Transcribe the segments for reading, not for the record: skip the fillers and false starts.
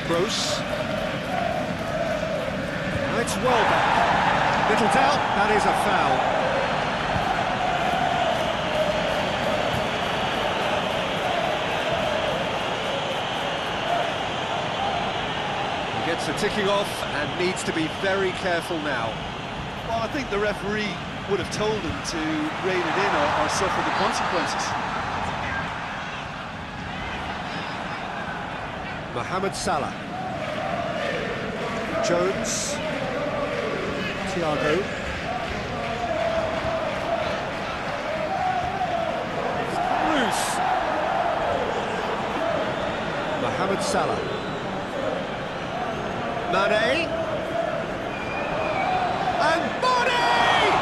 Gross. It's well back. Little doubt, that is a foul. He gets the ticking off and needs to be very careful now. Well, I think the referee would have told him to rein it in or suffer the consequences. Mohamed Salah. Jones. Thiago. Loose. Mohamed Salah. Mane. And Mane!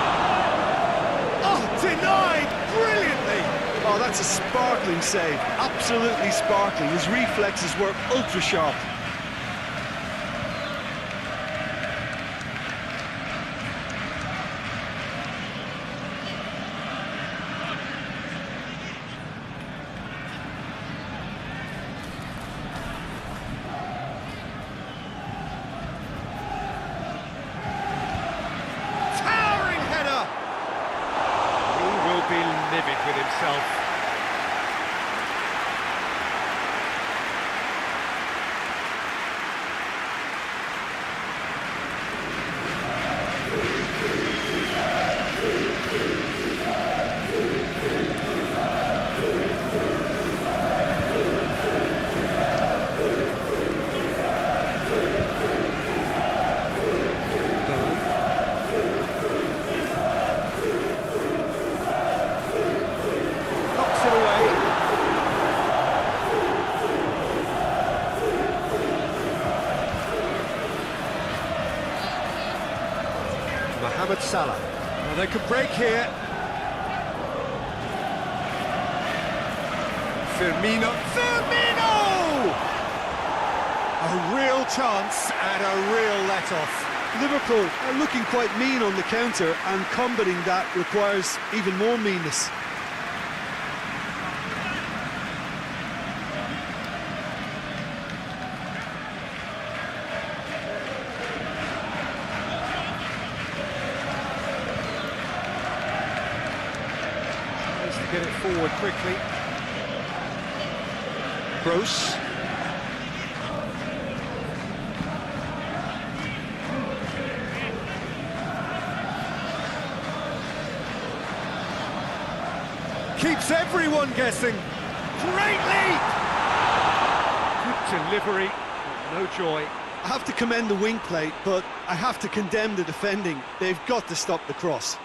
Oh, denied brilliantly. Oh, that's a sparkling save. Absolutely sparkling. His reflexes were ultra sharp. Livid with himself. Mohamed Salah. Well, they could break here. Firmino. A real chance and a real let-off. Liverpool are looking quite mean on the counter, and combating that requires even more meanness. Get it forward quickly. Gross. Keeps everyone guessing. Great lead! Good delivery, no joy. I have to commend the wing play, but I have to condemn the defending. They've got to stop the cross.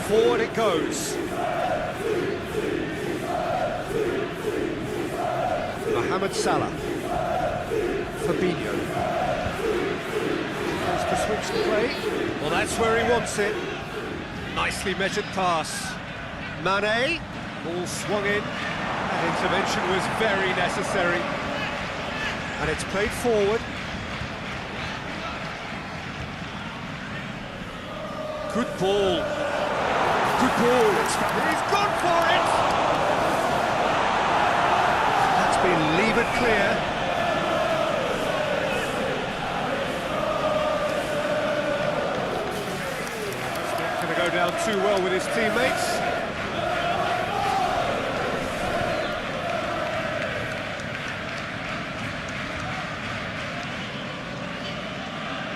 Forward it goes. Mohamed Salah. Fabinho. Has to switch the play. Well, that's where he wants it. Nicely measured pass. Mane. Ball swung in. That intervention was very necessary. And it's played forward. Good ball. Good ball. He's gone for it. That's been levered clear. It's not going to go down too well with his teammates.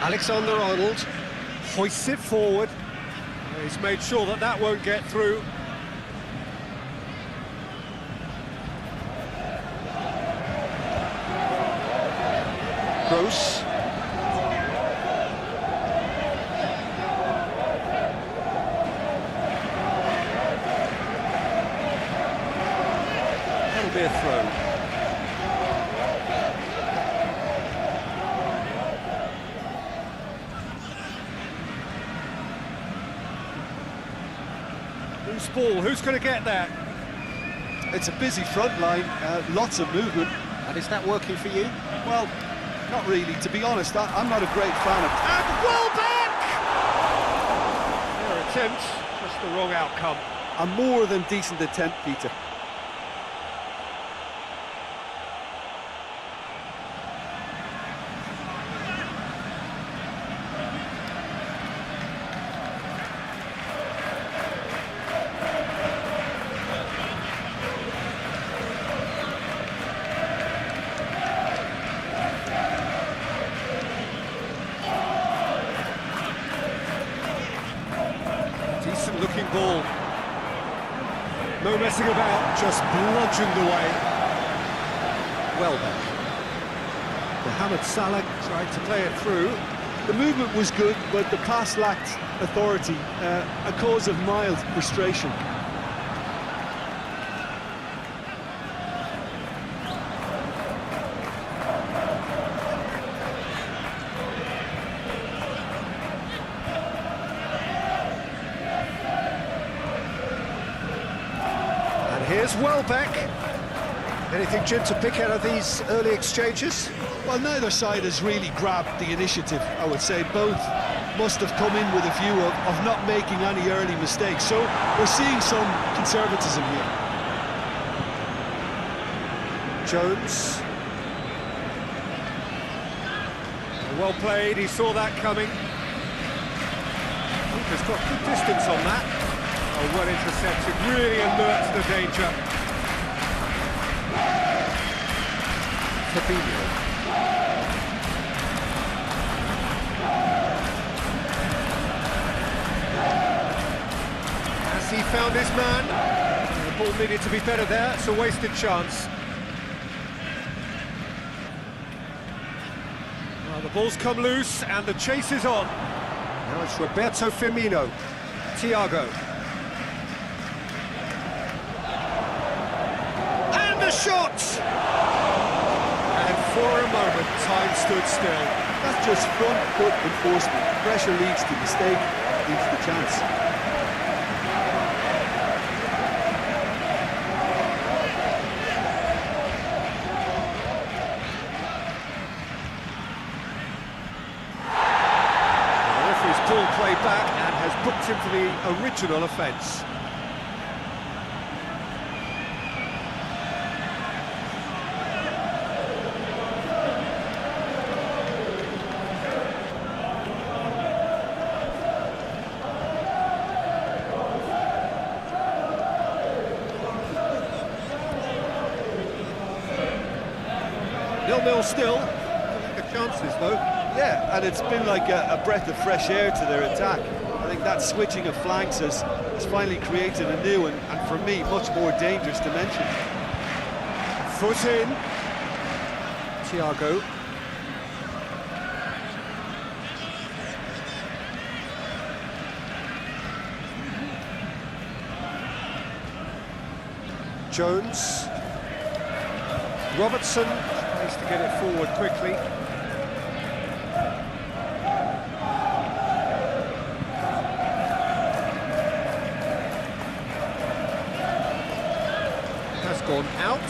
Alexander-Arnold hoists it forward. He's made sure that that won't get through. Gross. That'll be a throw. Loose ball, who's going to get that? It's a busy front line, lots of movement. And is that working for you? Well, not really. To be honest, I'm not a great fan of... And Welbeck! Their attempt, just the wrong outcome. A more than decent attempt, Peter. Decent looking ball. No messing about, just bludgeoned away. Welbeck. Mohamed Salah tried to play it through. The movement was good, but the pass lacked authority, a cause of mild frustration. Here's Welbeck. Anything, Jim, to pick out of these early exchanges? Well, neither side has really grabbed the initiative, I would say. Both must have come in with a view of not making any early mistakes. So we're seeing some conservatism here. Jones. Well played, he saw that coming. Cooper's got good distance on that. Oh, well intercepted, really alerts the danger. Fabinho. Has he found his man? The ball needed to be better there, it's a wasted chance. Well, the ball's come loose and the chase is on. Now it's Roberto Firmino. Thiago. Shot! And for a moment, time stood still. That's just front foot enforcement. Pressure leads to mistake, leads to chance. The referee's ball played back and has booked him for the original offence. Nil-nil still. The chances though. Yeah, and it's been like a breath of fresh air to their attack. I think that switching of flanks has finally created a new and for me, much more dangerous dimension. Foot in. Thiago. Jones. Robertson tries to get it forward quickly. Has gone out.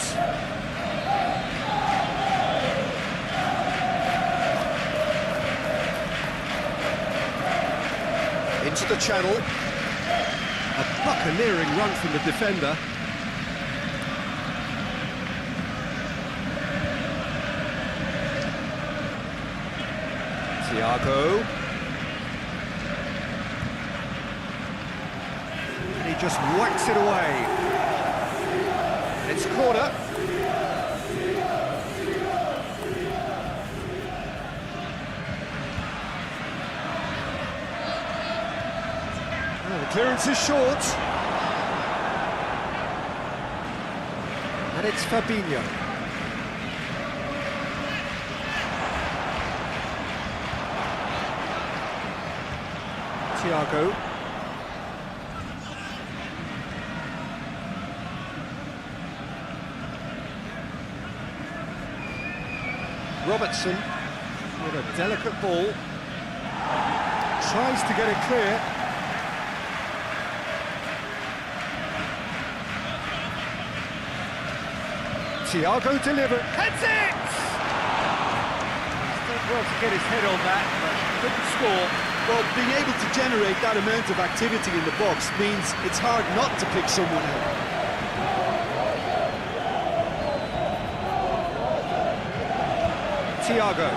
Into the channel. A buccaneering run from the defender. Thiago. And he just whacks it away. It's a corner. Oh, the clearance is short. And it's Fabinho. Thiago. Robertson with a delicate ball. Tries to get it clear. Thiago delivered. Heads it! He's done well to get his head on that, but couldn't score. Well, being able to generate that amount of activity in the box means it's hard not to pick someone out. Thiago.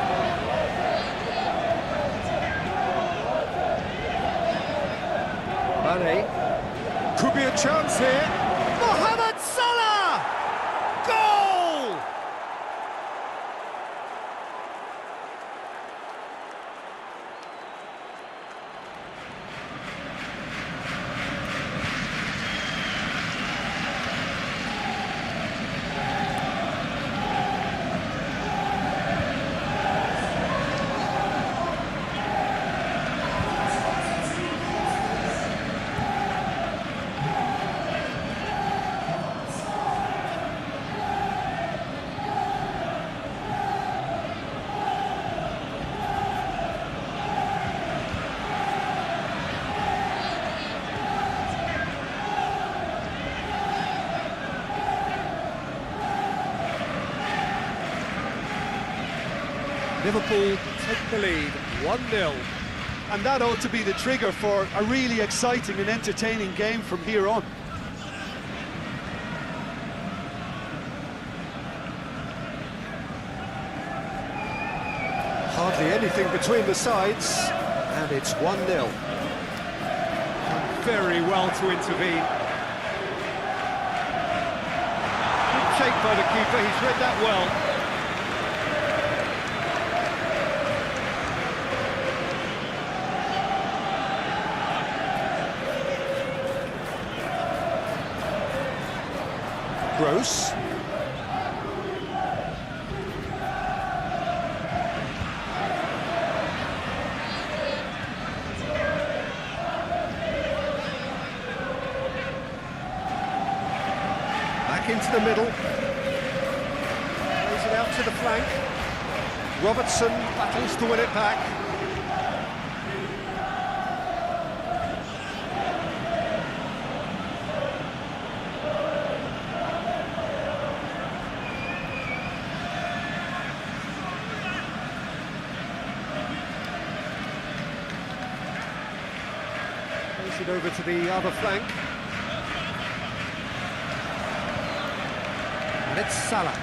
Mane. Could be a chance here. Mohamed Salah! Goal! Liverpool take the lead, 1-0. And that ought to be the trigger for a really exciting and entertaining game from here on. Hardly anything between the sides, and it's 1-0. Very well to intervene. Good take by the keeper, he's read that well. Gross. Back into the middle. Plays it out to the flank. Robertson battles to win it back. It over to the other flank. And it's Salah.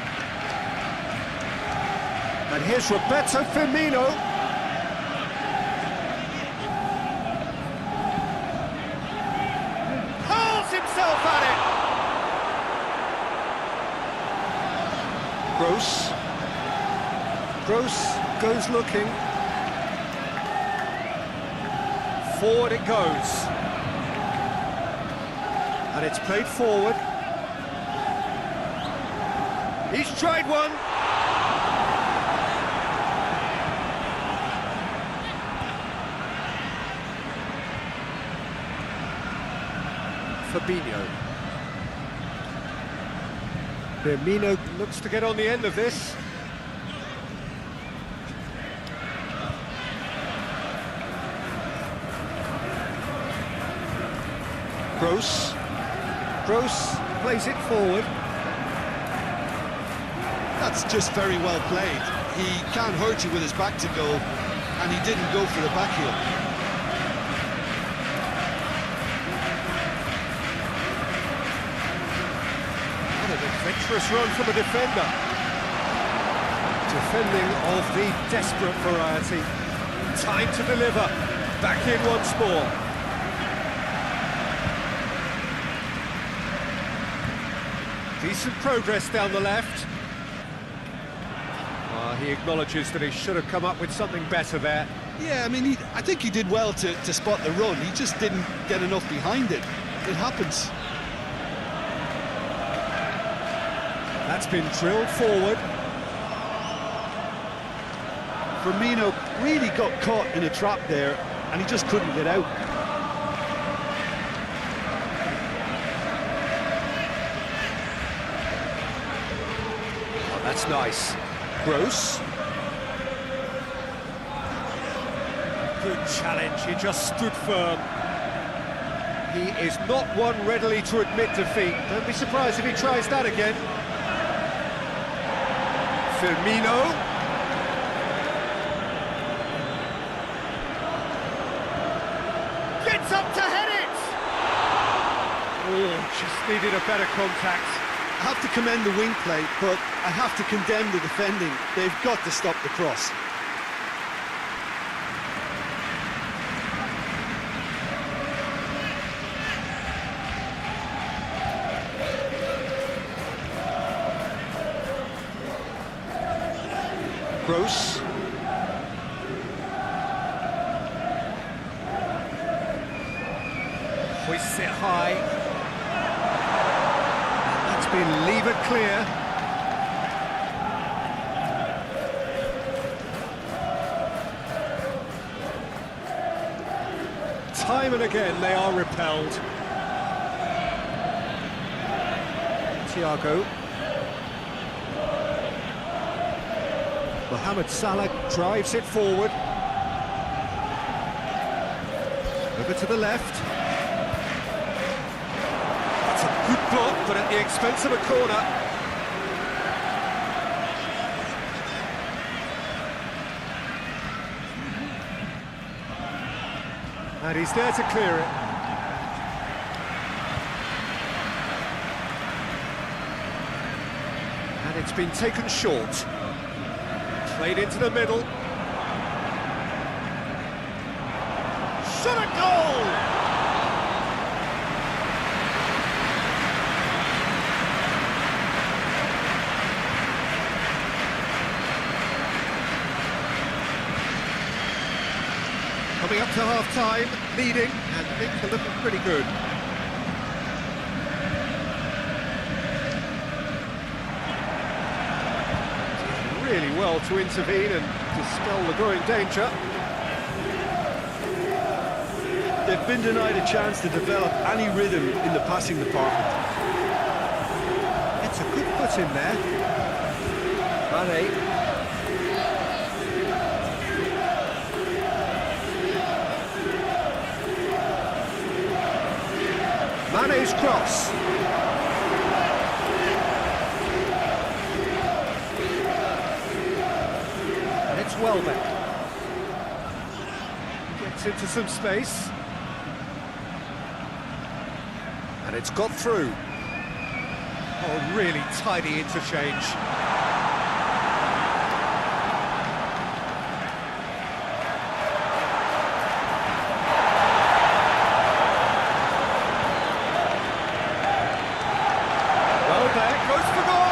And here's Roberto Firmino. Hurls himself at it. Gross goes looking. Forward it goes. And it's played forward. He's tried one. Fabinho. Firmino looks to get on the end of this. Gross plays it forward. That's just very well played. He can't hurt you with his back to goal, and he didn't go for the back heel. What an adventurous run from a defender. Defending of the desperate variety. Time to deliver. Back in once more. Decent progress down the left. He acknowledges that he should have come up with something better there. Yeah, I mean, I think he did well to spot the run. He just didn't get enough behind it. It happens. That's been drilled forward. Firmino really got caught in a trap there, and he just couldn't get out. Oh, that's nice. Gross. Good challenge, he just stood firm. He is not one readily to admit defeat. Don't be surprised if he tries that again. Firmino. Gets up to head it! Oh, just needed a better contact. I have to commend the wing play, but I have to condemn the defending. They've got to stop the cross. Gross. Hoists it high. That's been levered clear. Time and again they are repelled. Thiago. Mohamed Salah drives it forward. Over to the left. That's a good block, but at the expense of a corner. And he's there to clear it. And it's been taken short. Played into the middle. Shot a goal! Coming up to half-time, leading, and things are looking pretty good. Really well to intervene and dispel the growing danger. They've been denied a chance to develop any rhythm in the passing department. It's a good put in there. Mane. Mane's cross. Welbeck gets into some space, and it's got through. Oh, really tidy interchange. Welbeck goes for goal.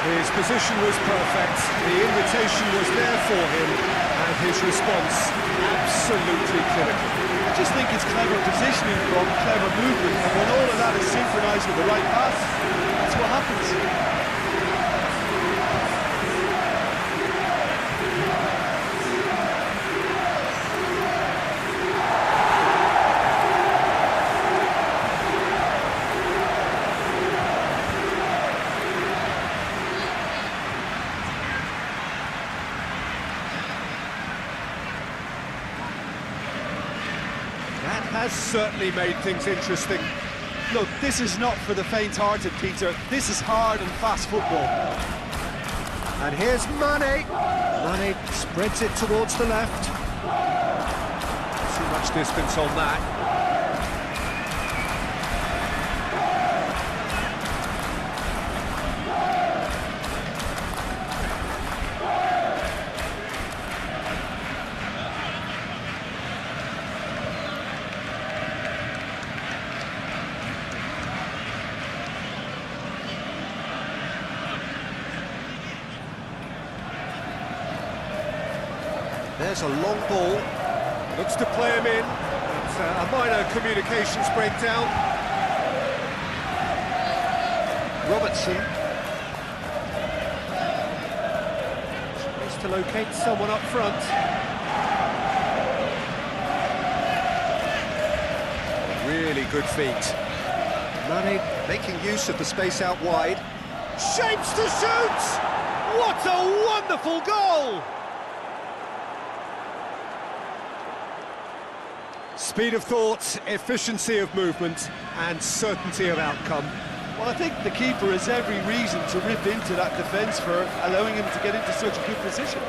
His position was perfect, the invitation was there for him, and his response absolutely clinical. I just think it's clever positioning from clever movement, and when all of that is synchronised with the right pass, that's what happens. Has certainly made things interesting. Look, this is not for the faint-hearted, Peter. This is hard and fast football. And here's Mane. Mane spreads it towards the left. Too much distance on that. There's a long ball, looks to play him in. It's a minor communications breakdown. Robertson. Tries to locate someone up front. Really good feet. Mane making use of the space out wide. Shapes to shoot! What a wonderful goal! Speed of thought, efficiency of movement, and certainty of outcome. Well, I think the keeper has every reason to rip into that defence for allowing him to get into such a good position.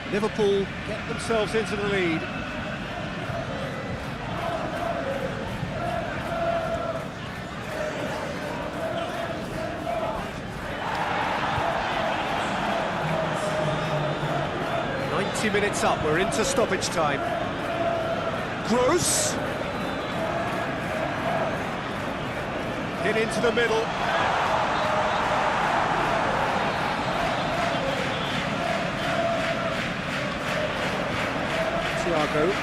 Liverpool get themselves into the lead. Minutes up, we're into stoppage time. Gross. Hit into the middle. Thiago.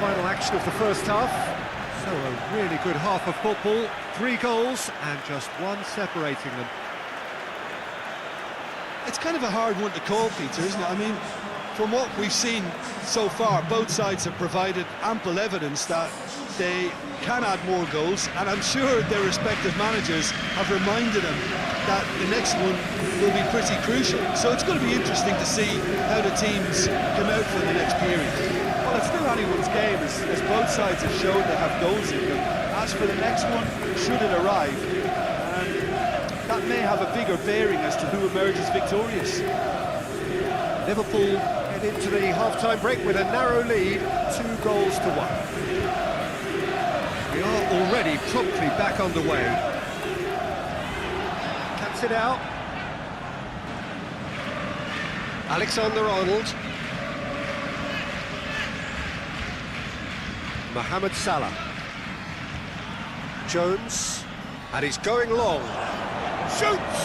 Final action of the first half. So a really good half of football. 3 goals and just one separating them. It's kind of a hard one to call, Peter, isn't it? I mean, from what we've seen so far, both sides have provided ample evidence that they can add more goals, and I'm sure their respective managers have reminded them that the next one will be pretty crucial. So it's going to be interesting to see how the teams come out for the next period. Well, it's still anyone's game, as both sides have shown they have goals in them. As for the next one, should it arrive, that may have a bigger bearing as to who emerges victorious. Liverpool head into the half-time break with a narrow lead, 2 goals to 1. We are already promptly back underway. Cuts it out. Alexander-Arnold. Mohamed Salah. Jones, and he's going long. Shoots!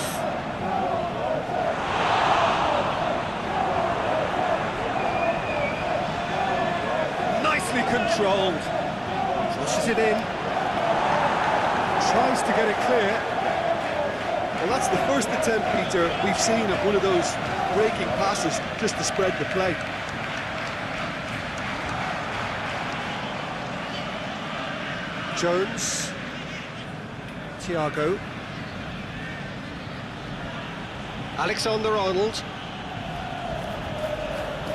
Nicely controlled. Crosses it in. Tries to get it clear. Well, that's the first attempt, Peter, we've seen of one of those breaking passes just to spread the play. Jones, Thiago, Alexander-Arnold,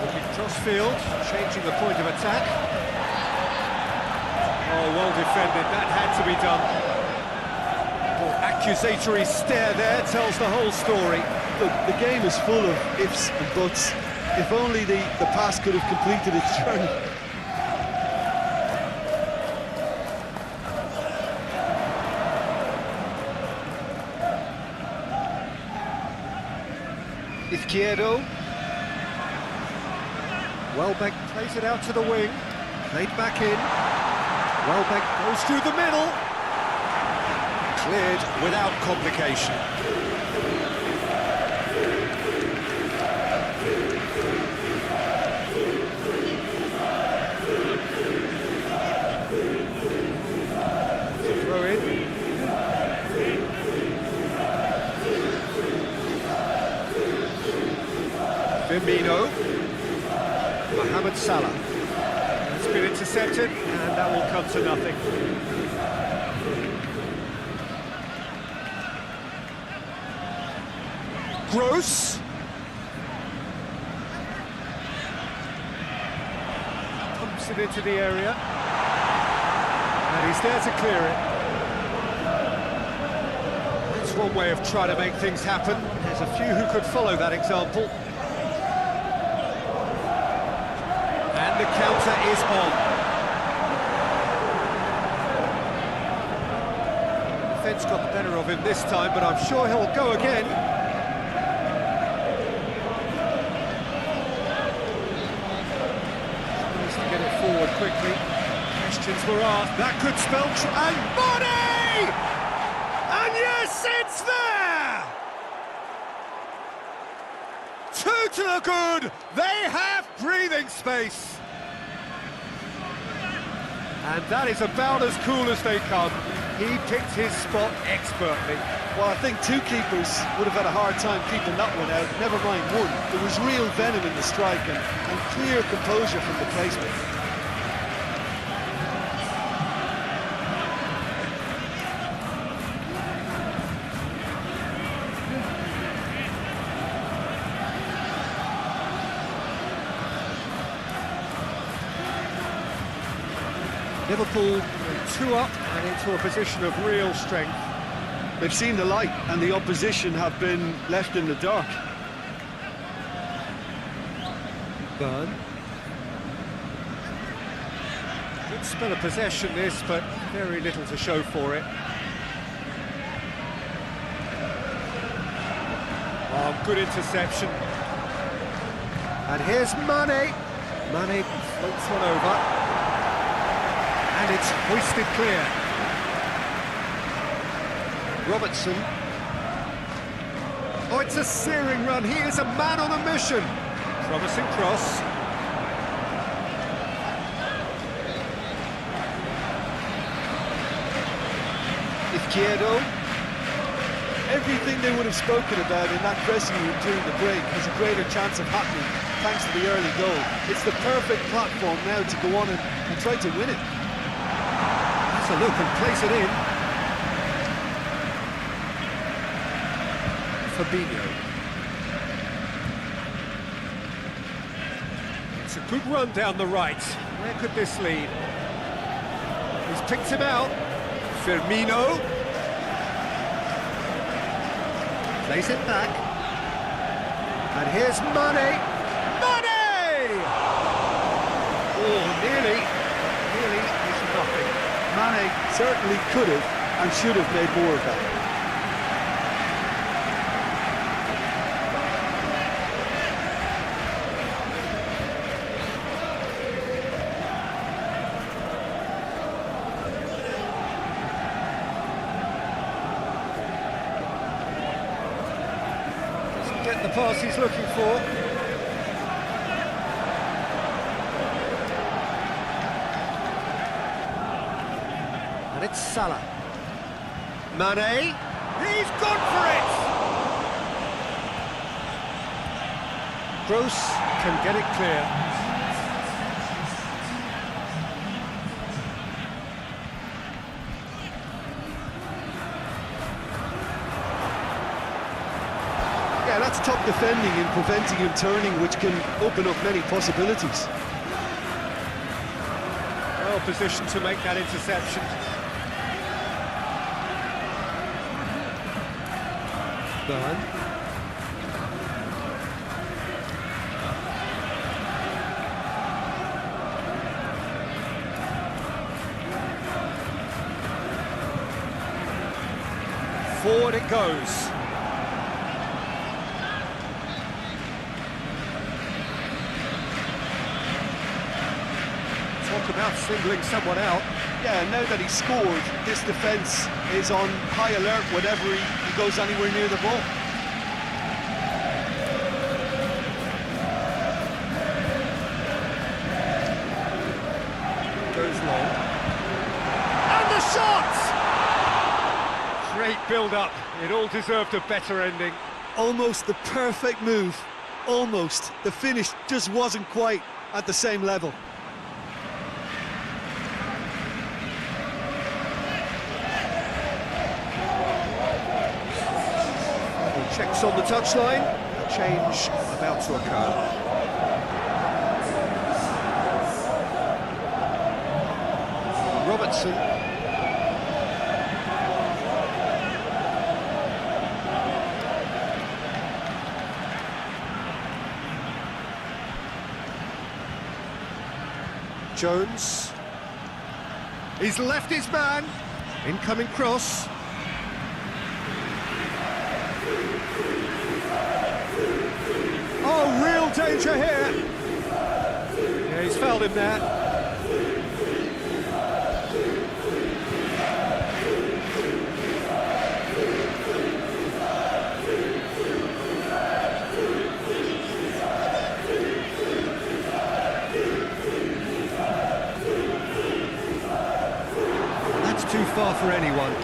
looking cross-field, changing the point of attack. Oh, well defended, that had to be done. The accusatory stare there tells the whole story. Look, the game is full of ifs and buts. If only the pass could have completed its journey. Izquierdo. Welbeck plays it out to the wing. Played back in. Welbeck goes through the middle. Cleared without complication. Throw in. Firmino, Mohamed Salah. It's been intercepted, and that will come to nothing. Gross. Pumps it into the area. And he's there to clear it. That's one way of trying to make things happen. There's a few who could follow that example. the counter is on. Defence got the better of him this time, but I'm sure he'll go again. Nice to get it forward quickly. Questions were asked. That could spell... And Mane! And yes, it's there! Two to the good! They have breathing space! And that is about as cool as they come. He picked his spot expertly. Well, I think two keepers would have had a hard time keeping that one out, never mind one. There was real venom in the strike and clear composure from the placement. Liverpool 2 up and into a position of real strength. They've seen the light and the opposition have been left in the dark. Burn. Good spell of possession this, but very little to show for it. Oh, good interception. And here's Mane. Mane floats one over. And it's hoisted clear. Robertson. Oh, it's a searing run. He is a man on a mission. Promising cross. Izquierdo. Everything they would have spoken about in that dressing room during the break has a greater chance of happening thanks to the early goal. It's the perfect platform now to go on and try to win it. A look and place it in. Fabinho. It's a good run down the right. Where could this lead? He's picked him out. Firmino. Plays it back. And here's Mane. Mane! Oh, nearly is nothing. Mane certainly could have and should have made more of that. Doesn't get the pass he's looking for. And it's Salah. Mane, he's gone for it! Gross can get it clear. Yeah, that's top defending and preventing him turning, which can open up many possibilities. Well positioned to make that interception. Burn. Forward it goes. Talk about singling someone out. Yeah, now that he's scored, this defence is on high alert whenever he goes anywhere near the ball. Goes long. And the shot! Great build-up. It all deserved a better ending. Almost the perfect move. Almost. The finish just wasn't quite at the same level. Checks on the touchline. A change about to occur. Robertson. Jones. He's left his man. Incoming cross. Oh, real danger here. Yeah, he's fouled him there. That's too far for anyone.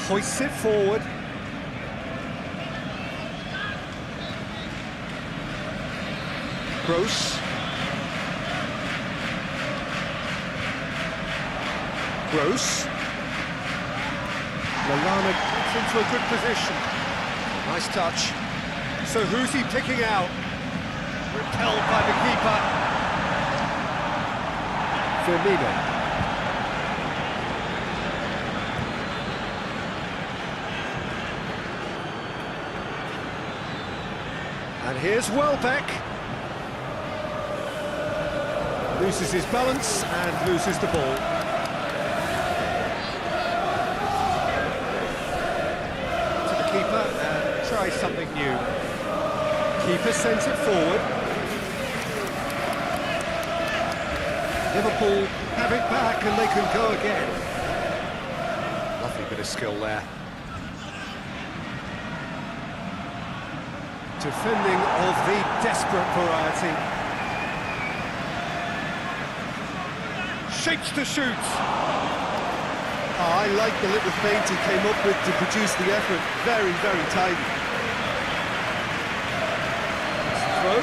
Hoists it forward. Gross. Gross. Lallana gets into a good position. Nice touch. So who's he picking out? Repelled by the keeper. Firmino. And here's Welbeck. Loses his balance and loses the ball. To the keeper and tries something new. Keeper sends it forward. Liverpool have it back and they can go again. Lovely bit of skill there. Defending of the desperate variety. Shapes to shoot. Oh, I like the little feint he came up with to produce the effort. Very, very tidy. Throw.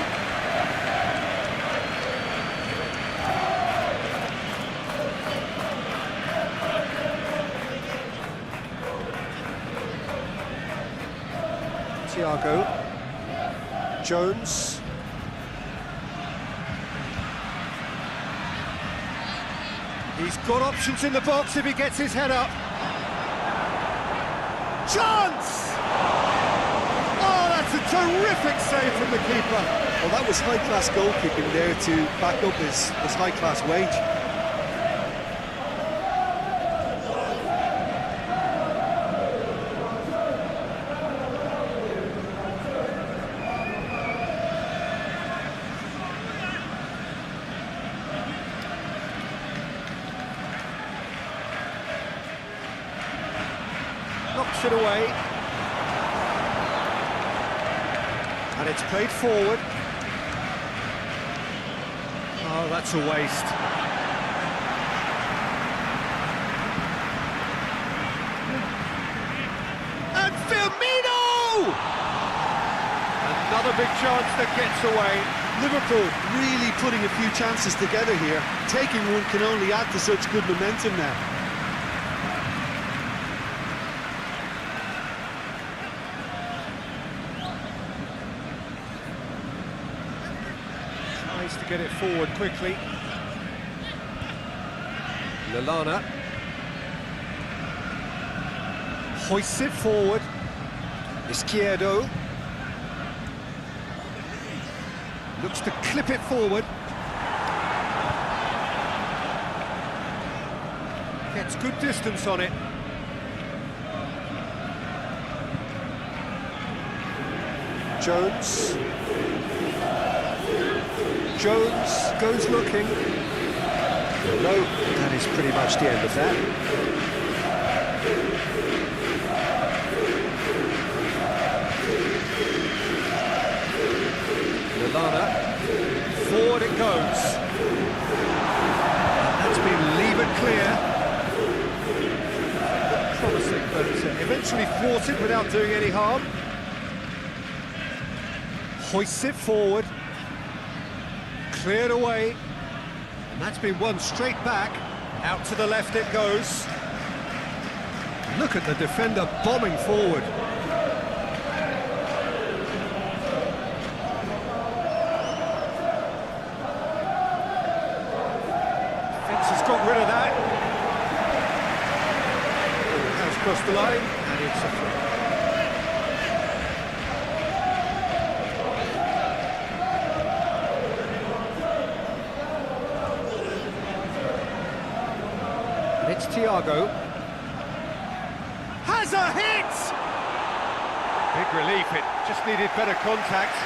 Thiago. Jones. He's got options in the box if he gets his head up. Chance! Oh, that's a terrific save from the keeper. Well, that was high-class goalkeeping there to back up his high-class wage. Knocks it away. And it's played forward. Oh, that's a waste. And Firmino! Another big chance that gets away. Liverpool really putting a few chances together here. Taking one can only add to such good momentum now. Tries to get it forward quickly. Lallana hoists it forward. Izquierdo looks to clip it forward. Gets good distance on it. Jones. Jones goes looking. No, that is pretty much the end of that. Lallana, forward it goes. And that's been levered clear. Looked promising, but eventually thwarted without doing any harm. Hoists it forward. Cleared away, and that's been won straight back. Out to the left it goes. Look at the defender bombing forward. Defence has got rid of that. Oh, has across the line, and it's a throw. And it's Thiago. Has a hit! Big relief, it just needed better contact.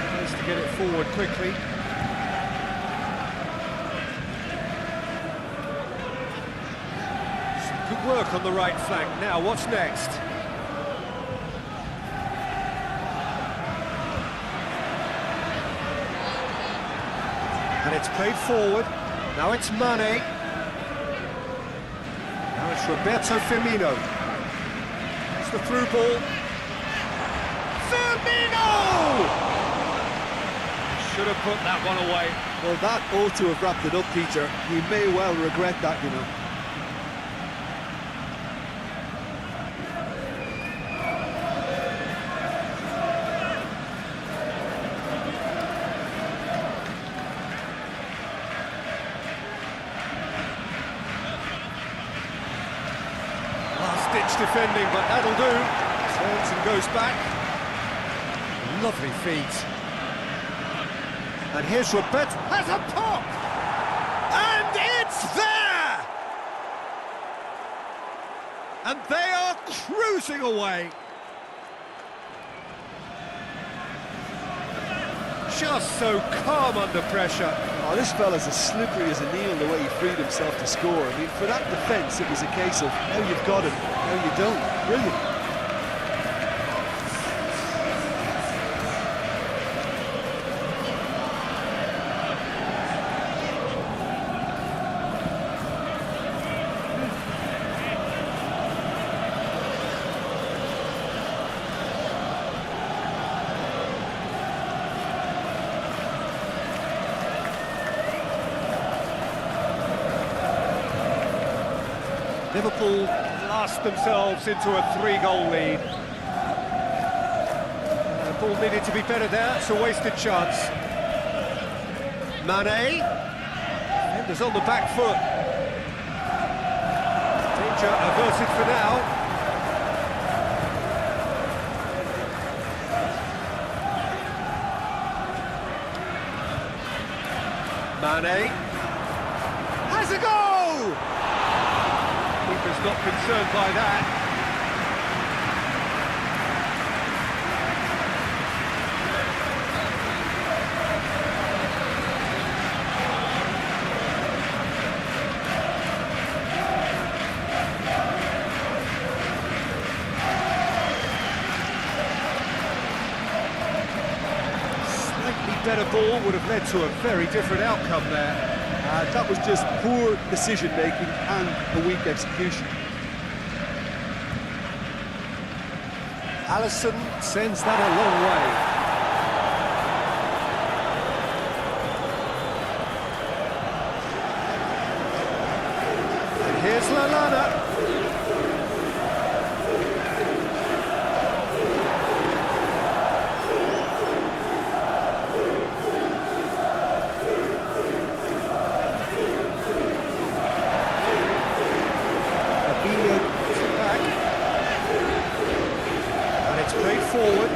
Tries to get it forward quickly. Good work on the right flank. Now, what's next? And it's played forward. Now it's Mane. Now it's Roberto Firmino. It's the through ball. Firmino! Should have put that one away. Well, that ought to have wrapped it up, Peter. He may well regret that, you know. Last-ditch defending, but that'll do. Turns and goes back. Lovely feet. And here's Roberto. Has a pop! And it's there! And they are cruising away. Just so calm under pressure. Oh, this fella's as slippery as a needle the way he freed himself to score. I mean, for that defence, it was a case of now you've got him, now you don't. Brilliant. Liverpool blast themselves into a 3-goal lead. The ball needed to be better there, it's a wasted chance. Mane, defenders on the back foot. Danger averted for now. Mane has a goal! Keeper's not concerned by that. Slightly better ball would have led to a very different outcome there. That was just poor decision-making and a weak execution. Alisson sends that a long way. And here's Lallana. Forward.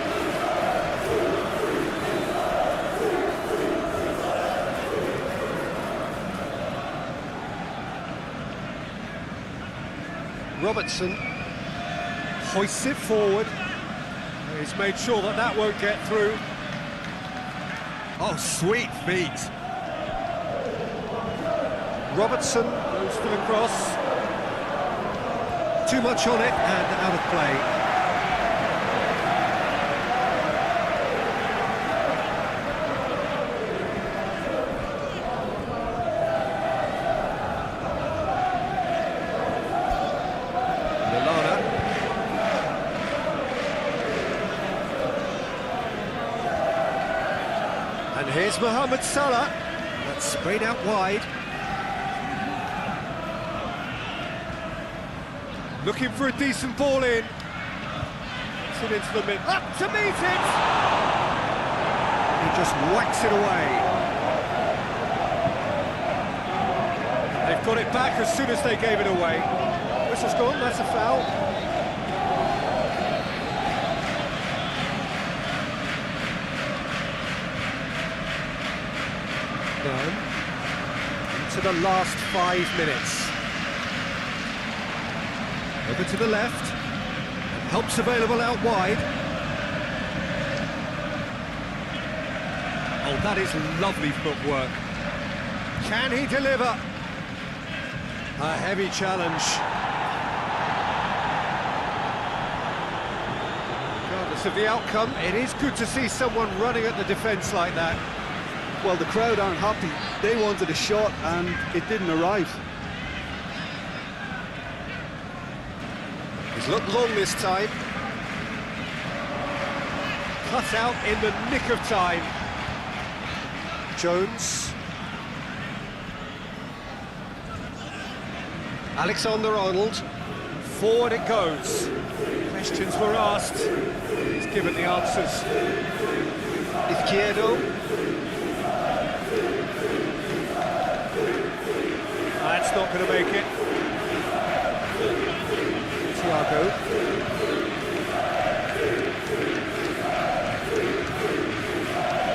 Robertson hoists it forward. He's made sure that that won't get through. Oh, sweet feet. Robertson goes for the cross. Too much on it and out of play. And here's Mohamed Salah. That's sprayed out wide. Looking for a decent ball in. It's it into the mid. Up to meet it! He just whacks it away. They've got it back as soon as they gave it away. Whistle's gone, that's a foul. Into the last 5 minutes. Over to the left. And help's available out wide. Oh, that is lovely footwork. Can he deliver? A heavy challenge. Regardless of the outcome, it is good to see someone running at the defence like that. Well, the crowd aren't happy. They wanted a shot and it didn't arrive. He's looked long this time. Cut out in the nick of time. Jones. Alexander-Arnold. Forward it goes. Questions were asked. He's given the answers. Izquierdo. That's not going to make it. Thiago.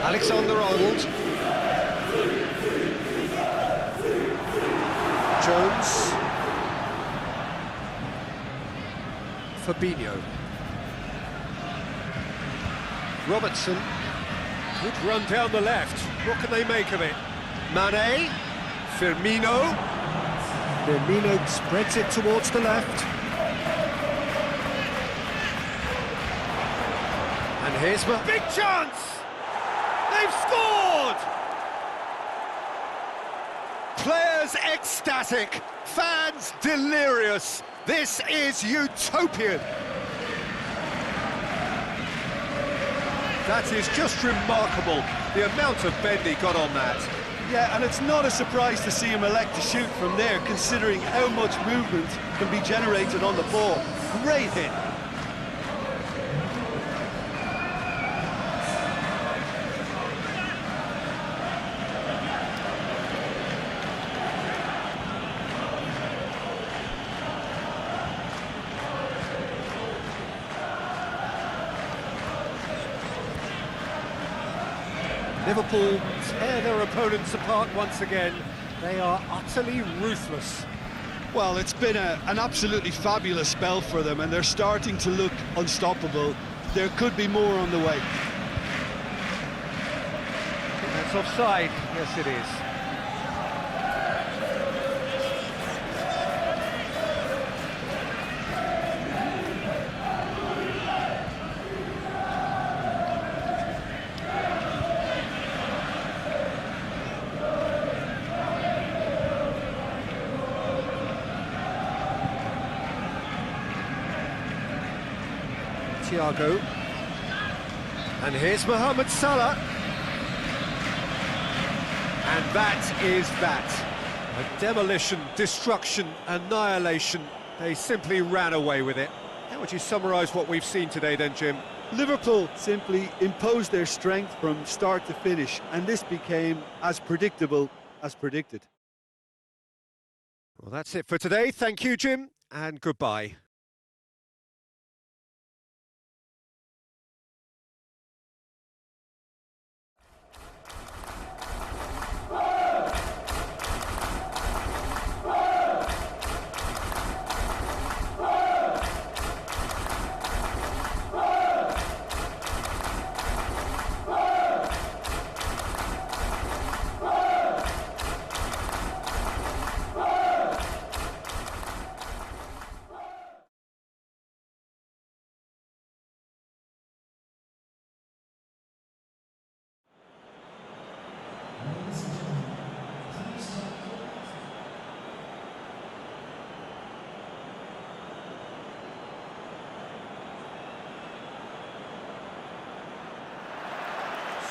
Alexander-Arnold. Jones. Fabinho. Robertson. Good run down the left. What can they make of it? Mane. Firmino. Firmino spreads it towards the left. And here's my big chance! They've scored! Players ecstatic, fans delirious. This is utopian. That is just remarkable, the amount of bend he got on that. Yeah, and it's not a surprise to see him elect to shoot from there, considering how much movement can be generated on the ball. Great hit. Liverpool tear their opponents apart once again. They are utterly ruthless. Well, it's been an absolutely fabulous spell for them, and they're starting to look unstoppable. There could be more on the way. That's offside. Yes, it is. Thiago. And here's Mohamed Salah. And that is that. A demolition, destruction, annihilation. They simply ran away with it. How would you summarise what we've seen today then, Jim? Liverpool simply imposed their strength from start to finish, and this became as predictable as predicted. Well, that's it for today. Thank you, Jim, and goodbye.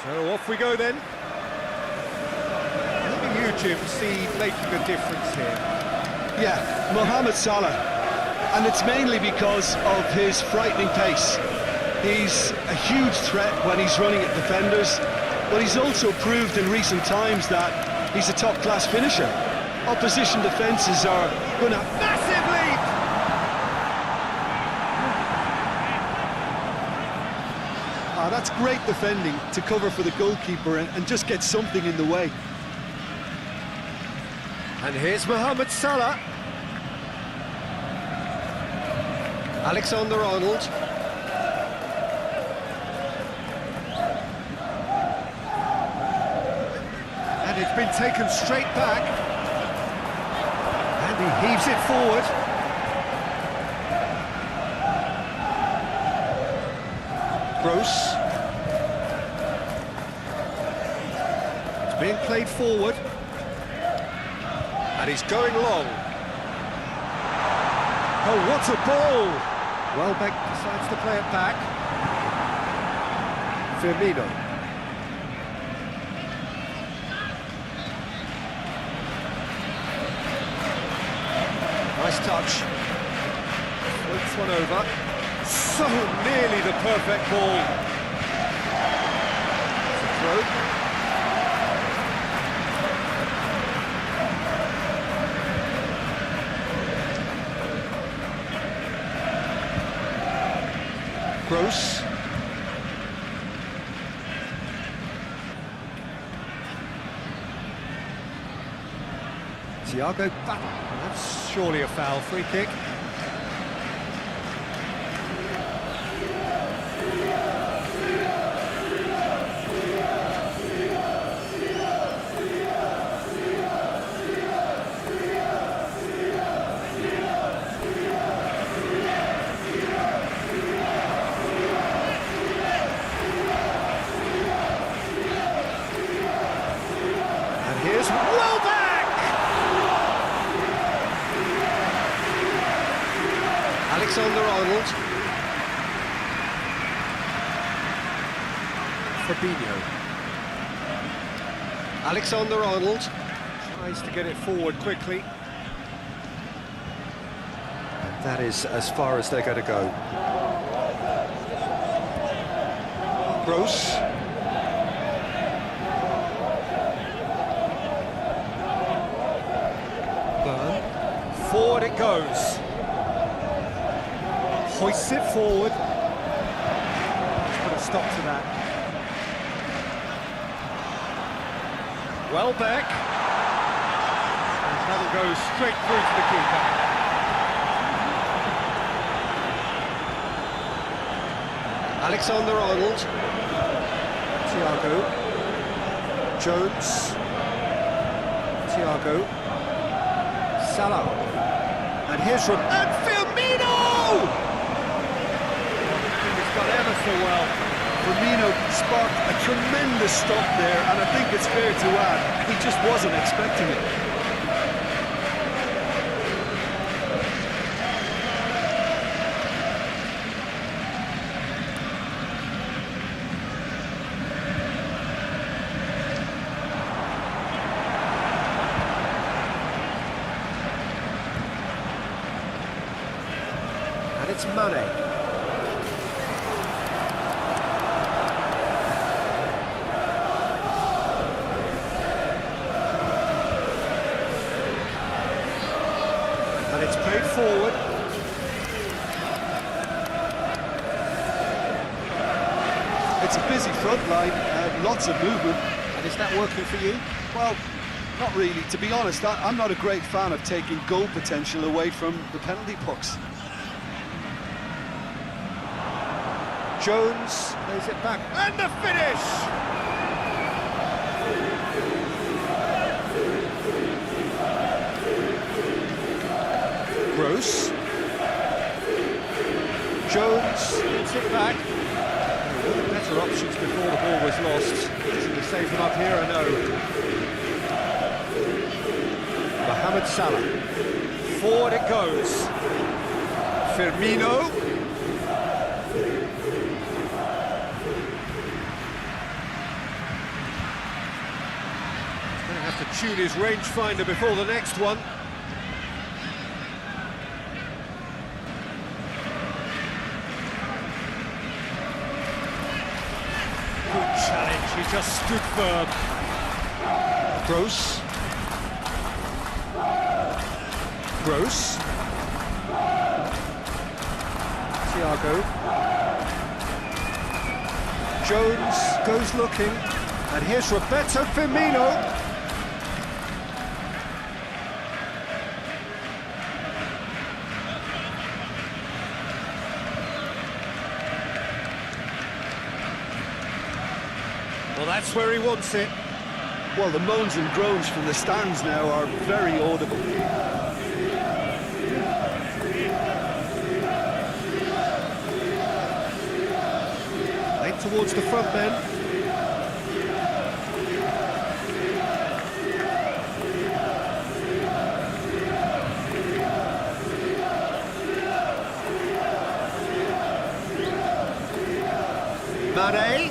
So off we go then. you, Jim, see making a difference here? Yeah, Mohamed Salah, and it's mainly because of his frightening pace. He's a huge threat when he's running at defenders, but he's also proved in recent times that he's a top-class finisher. Opposition defences are going to... Massive leap! That's great defending to cover for the goalkeeper and just get something in the way. And here's Mohamed Salah. Alexander-Arnold. And it's been taken straight back. And he heaves it forward. Gross. It's being played forward. And he's going long. Oh, what a ball! Welbeck decides to play it back. Firmino. Nice touch. Floats one over. So nearly the perfect ball. It's a throw. Gross. Thiago back. That's surely a foul. Free kick. Here's Welbeck! Alexander-Arnold. Fabinho. Alexander-Arnold tries to get it forward quickly. And that is as far as they're going to go. Gross. Forward it goes. Hoists it forward. Let's put a stop to that. Welbeck. And that'll go straight through to the keeper. Alexander-Arnold. Thiago. Jones. Thiago. Salah. And here's from... And Firmino! He's done ever so well. Firmino sparked a tremendous stop there, and I think it's fair to add, he just wasn't expecting it. It's Mane. And it's played forward. It's a busy front line, lots of movement. And is that working for you? Well, not really. To be honest, I'm not a great fan of taking goal potential away from the penalty pucks. Jones plays it back, and the finish! Gross. Jones gets it back. Better options before the ball was lost. Is it to save him up here or no? Mohamed Salah. Forward it goes. Firmino. tune his rangefinder before the next one. Good challenge, he just stood firm. Gross. Gross. Thiago. Jones goes looking, and here's Roberto Firmino. Well, that's where he wants it. Well, the moans and groans from the stands now are very audible. Late towards the front then. Mane,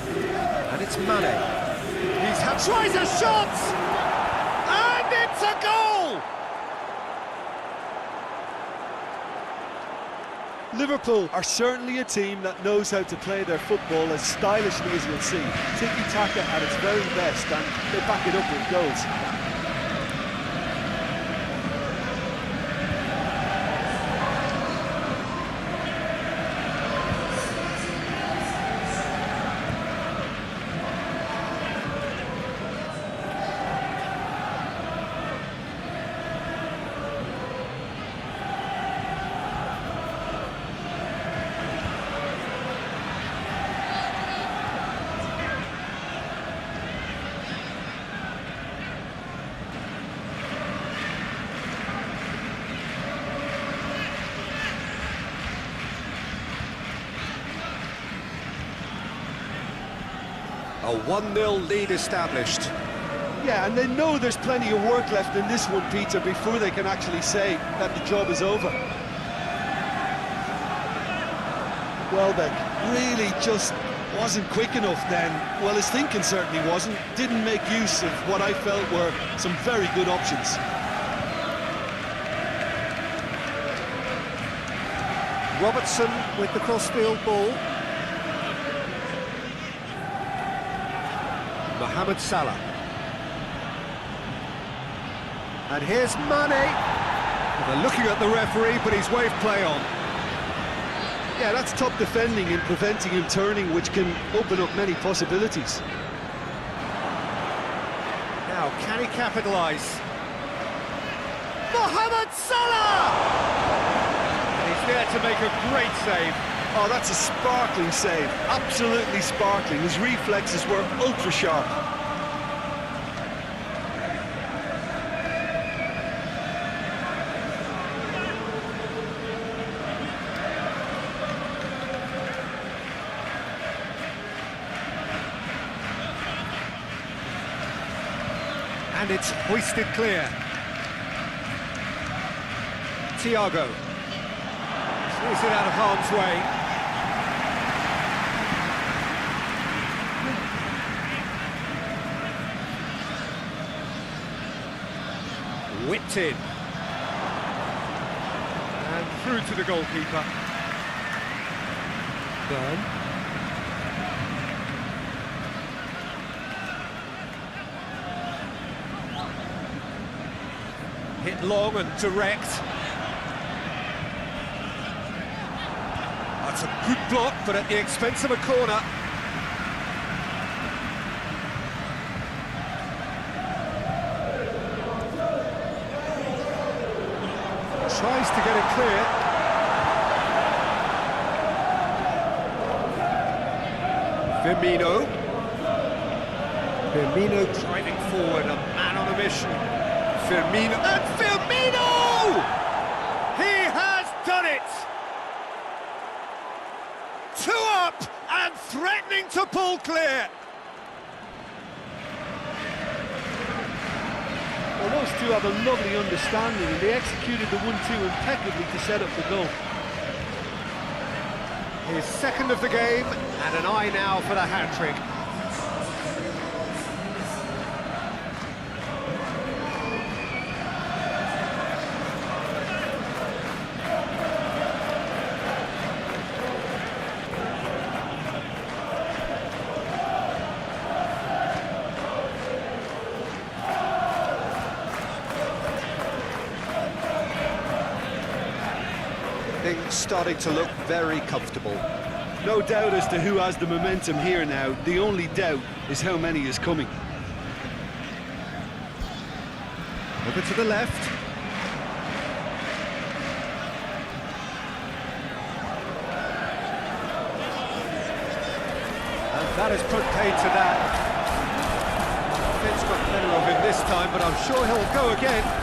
and it's Mane. Tries a shot, and it's a goal! Liverpool are certainly a team that knows how to play their football as stylishly as we'll see. Tiki-taka at its very best, and they back it up with goals. A 1-0 lead established. Yeah, and they know there's plenty of work left in this one, Peter, before they can actually say that the job is over. Welbeck really just wasn't quick enough then. Well, his thinking certainly wasn't. Didn't make use of what I felt were some very good options. Robertson with the crossfield ball. Mohamed Salah. And here's Mane. Well, they're looking at the referee, but he's waved play on. Yeah, that's top defending and preventing him turning, which can open up many possibilities. Now, can he capitalise? Mohamed Salah! And he's there to make a great save. Oh, that's a sparkling save. Absolutely sparkling. His reflexes were ultra sharp. And it's hoisted clear. Thiago. Sees it out of harm's way. Whipped in. And through to the goalkeeper. Burn. Hit long and direct. That's a good block, but at the expense of a corner. Tries to get it clear. Firmino. Firmino driving forward, a man on a mission. Firmino, and Firmino! He has done it! 2 up and threatening to pull clear. Well, those two have a lovely understanding, and they executed the 1-2 impeccably to set up the goal. His second of the game, and an eye now for the hat-trick. everything starting to look very comfortable. No doubt as to who has the momentum here now. The only doubt is how many is coming. Over to the left. And that has put paid to that. Finn's got better of him this time, but I'm sure he'll go again.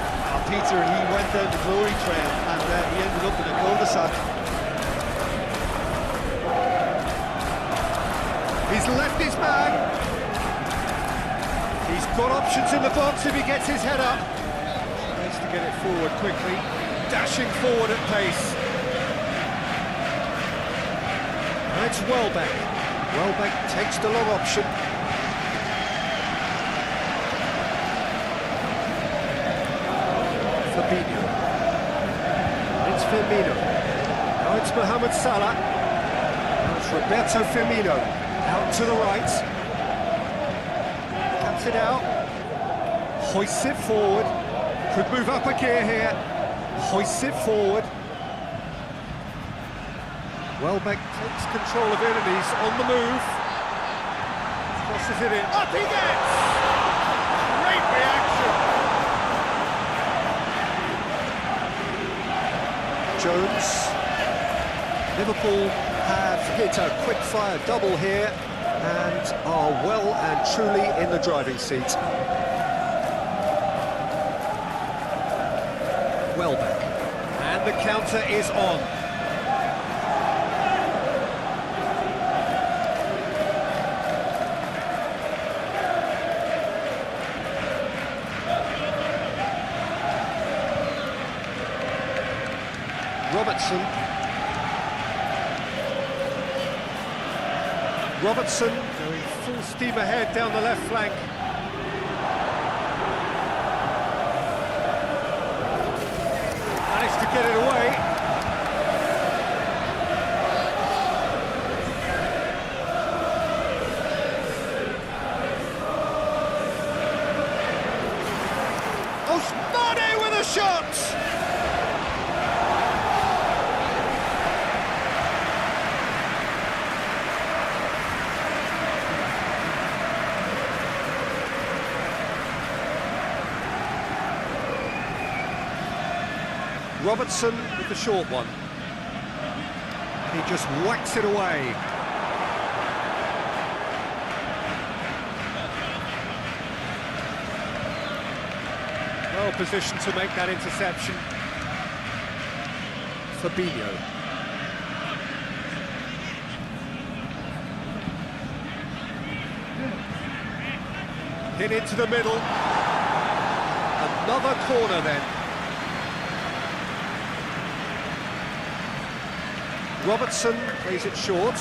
Peter, he went down the glory trail and he ended up in a cul-de-sac. He's left his man. He's got options in the box if he gets his head up. Needs to get it forward quickly. Dashing forward at pace. That's Welbeck. Welbeck takes the long option. Fabinho. It's Firmino. Now it's Mohamed Salah. Now it's Roberto Firmino. Out to the right. Cuts it out. Hoists it forward. Could move up a gear here. Hoists it forward. Welbeck takes control of it and he's on the move. Crosses it in. Up he gets! Great reaction. Jones. Liverpool have hit a quick-fire double here and are well and truly in the driving seat. Welbeck. And the counter is on. Robertson going full steam ahead down the left flank. Managed to get it away. Oh, Mane with a shot! Robertson with the short one. He just whacks it away. Well positioned to make that interception. Fabinho. Hit into the middle. Another corner then. Robertson plays it short.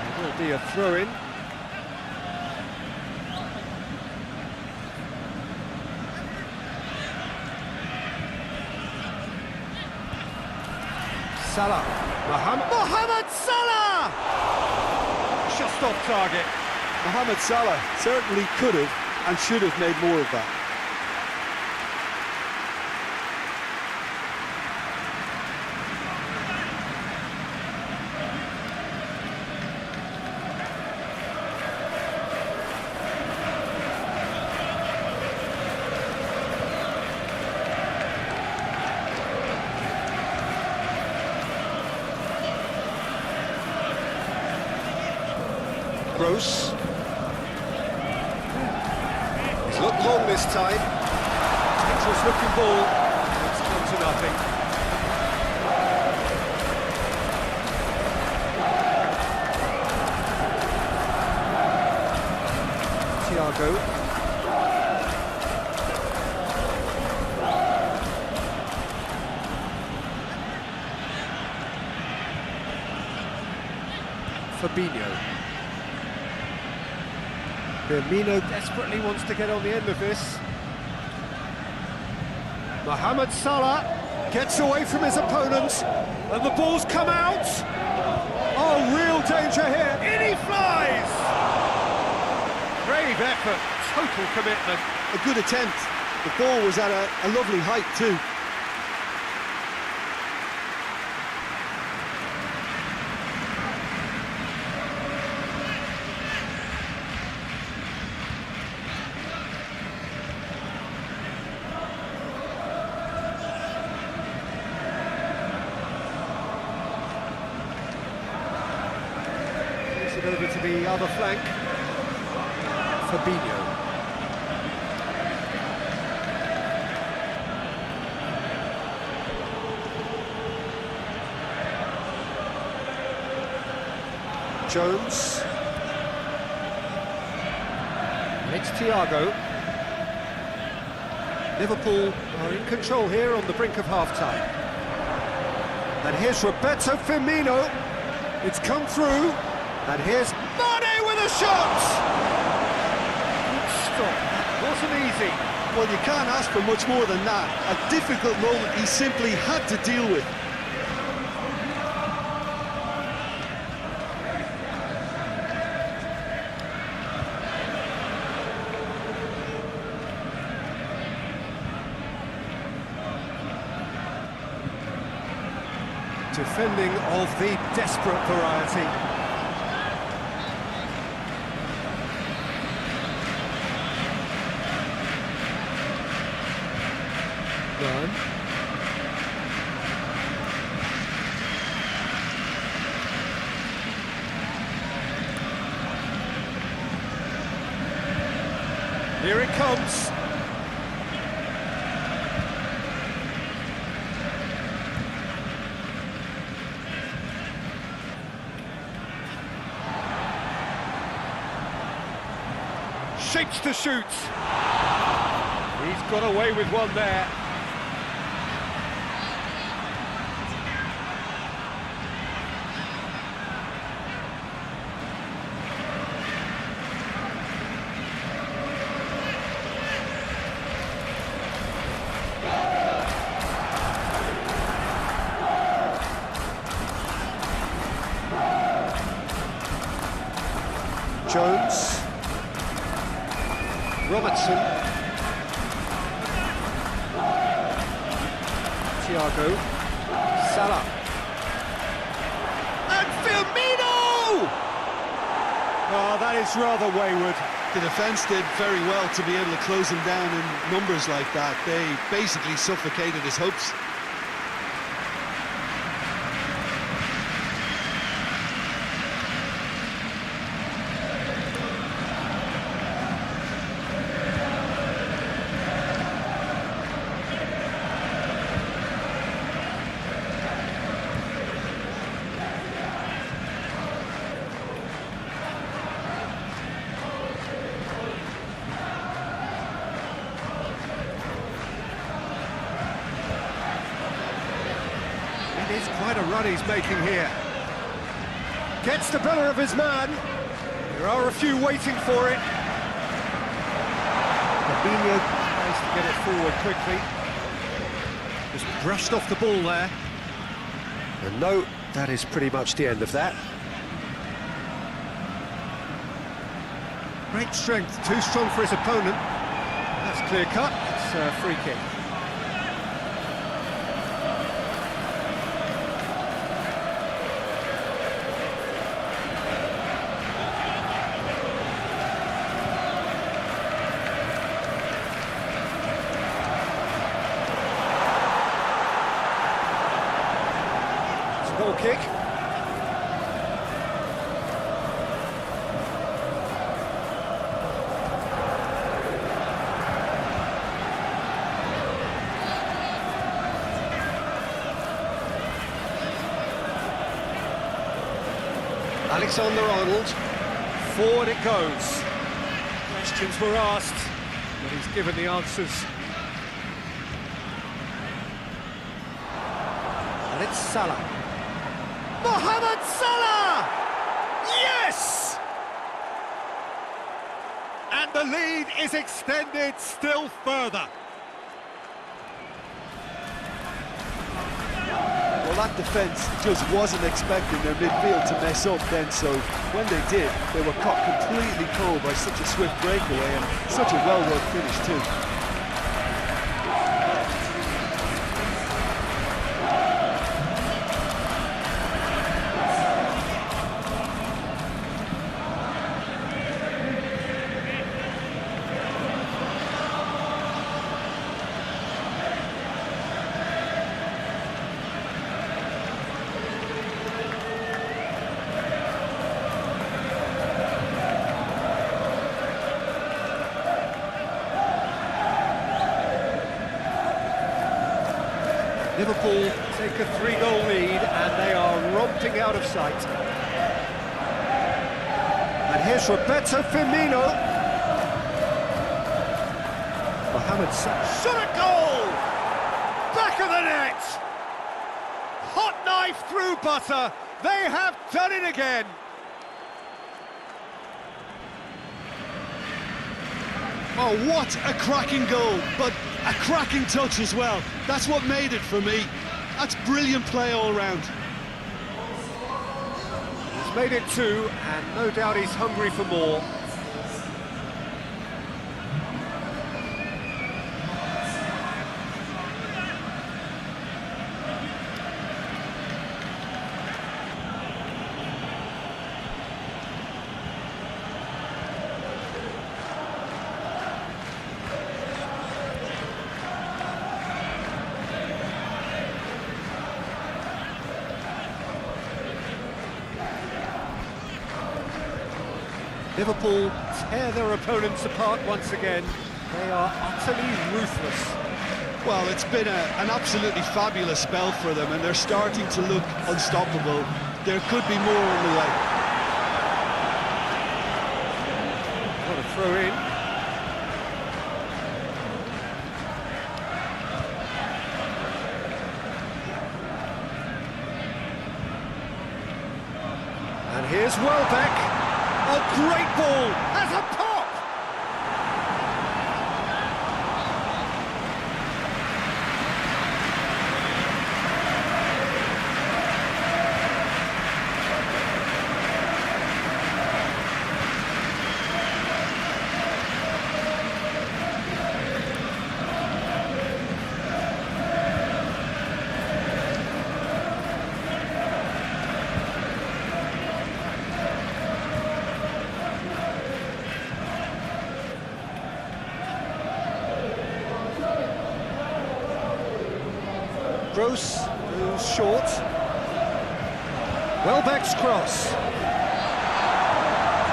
It will be a throw-in. Salah. Mohamed Salah! Just off target. Mohamed Salah certainly could have and should have made more of that. Gross. He's looked long this time. Dangerous looking ball. It's come to nothing. Thiago. Fabinho. Firmino desperately wants to get on the end of this. Mohamed Salah gets away from his opponent, and the ball's come out. Oh, real danger here. In he flies! Brave effort, total commitment. A good attempt. The ball was at a lovely height too. it over to the other flank. Fabinho. Jones. And it's Thiago. Liverpool are in control here on the brink of half-time. And here's Roberto Firmino. It's come through. And here's Mane with a shot! Good stop. That wasn't easy. Well, you can't ask for much more than that. A difficult moment he simply had to deal with. Defending of the desperate variety. Done. Here it comes. Shapes to shoot. He's got away with one there. Jones. Robertson. Thiago. Salah. And Firmino! Oh, that is rather wayward. The defence did very well to be able to close him down in numbers like that. They basically suffocated his hopes. It is quite a run he's making here. Gets the better of his man. There are a few waiting for it. Fabinho tries to get it forward quickly. Just brushed off the ball there. And no, that is pretty much the end of that. Great strength, too strong for his opponent. That's clear cut, it's a free kick. Goal kick. Alexander-Arnold. Forward it goes. Questions were asked, but he's given the answers. And it's Salah. Mohamed Salah! Yes! And the lead is extended still further. Well, that defence just wasn't expecting their midfield to mess up then, so when they did, they were caught completely cold by such a swift breakaway and such a well-worked finish too. Liverpool take a 3-goal lead and they are romping out of sight. And here's Roberto Firmino. Mohamed Salah shot a goal! Back of the net! Hot knife through butter. They have done it again. Oh, what a cracking goal, but a cracking touch as well. That's what made it for me. That's brilliant play all round. He's made it 2, and no doubt he's hungry for more. Liverpool tear their opponents apart once again. They are utterly ruthless. Well, it's been an absolutely fabulous spell for them, and they're starting to look unstoppable. There could be more on the way. What a throw in. And here's Welbeck. A great ball, has a pop! Gross goes short. Welbeck's cross.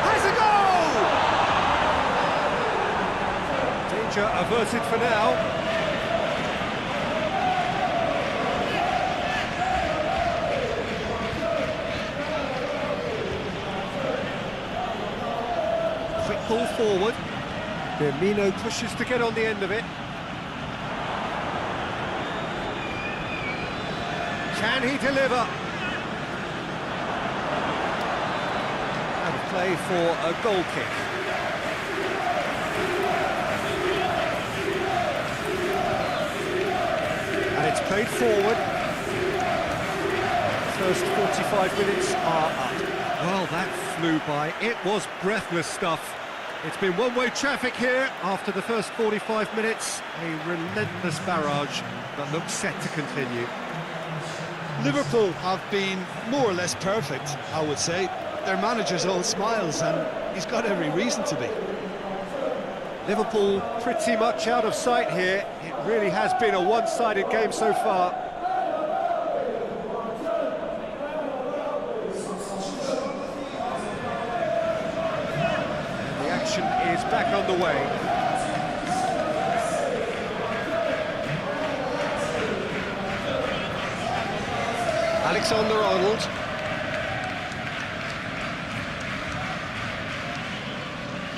Has a goal! Danger averted for now. Quick ball forward. Firmino pushes to get on the end of it. Can he deliver? And a play for a goal kick. And it's played forward. First 45 minutes are up. Well, that flew by. It was breathless stuff. It's been one-way traffic here after the first 45 minutes. A relentless barrage that looks set to continue. Liverpool have been more or less perfect, I would say. Their manager's all smiles, and he's got every reason to be. Liverpool pretty much out of sight here. It really has been a one-sided game so far. And the action is back on the way. Alexander-Arnold.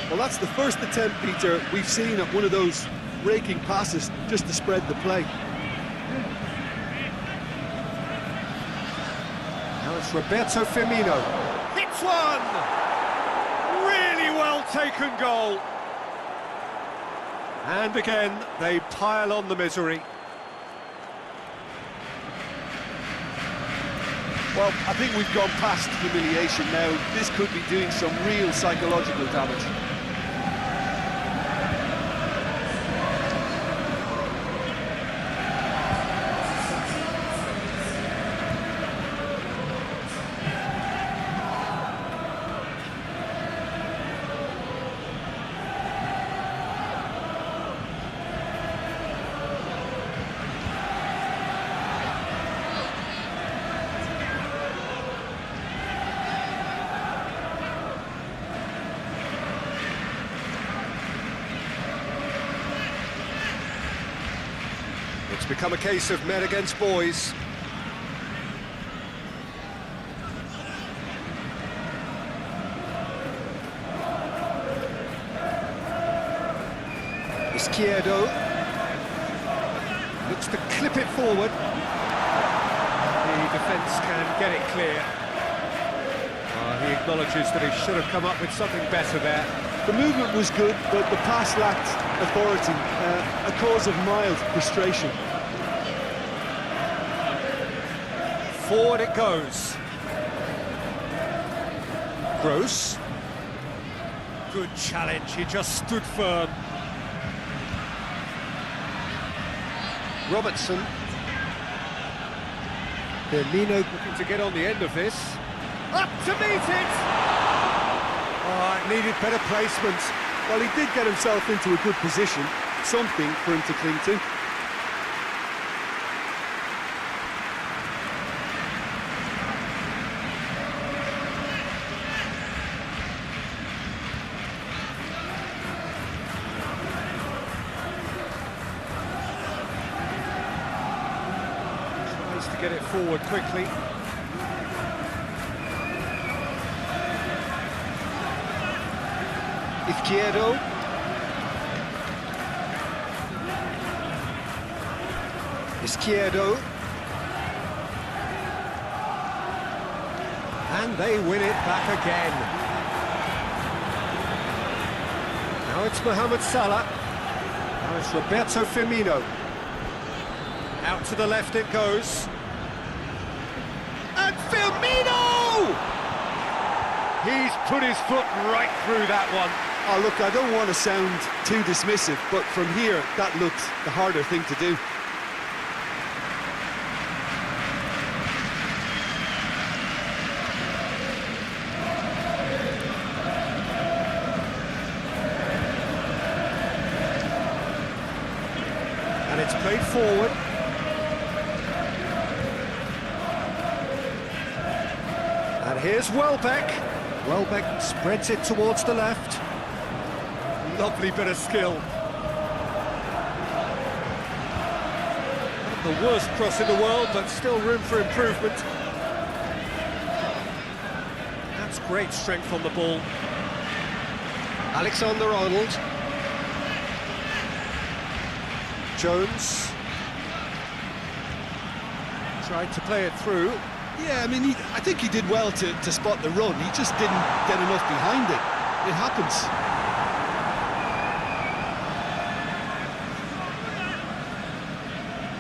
Well, that's the first attempt, Peter, we've seen at one of those raking passes just to spread the play. Now it's Roberto Firmino. Hits one! Really well taken goal. And again, they pile on the misery. Well, I think we've gone past humiliation now. This could be doing some real psychological damage. become a case of men against boys. Izquierdo looks to clip it forward. The defence can get it clear. He acknowledges that he should have come up with something better there. The movement was good, but the pass lacked authority, a cause of mild frustration. Forward it goes. Gross. Good challenge, he just stood firm. Robertson. Firmino looking to get on the end of this. Up to meet it! Oh, it needed better placement. Well, he did get himself into a good position, something for him to cling to. Tries to get it forward quickly. Izquierdo. Izquierdo. And they win it back again. Now it's Mohamed Salah. Now it's Roberto Firmino. Out to the left it goes. And Firmino! He's put his foot right through that one. Oh, look, I don't want to sound too dismissive, but from here, that looked the harder thing to do. And it's played forward. And here's Welbeck. Welbeck spreads it towards the left. Lovely bit of skill. Not the worst cross in the world, but still room for improvement. That's great strength on the ball. Alexander-Arnold. Jones. Tried to play it through. Yeah, I mean, I think he did well to spot the run. He just didn't get enough behind it. It happens.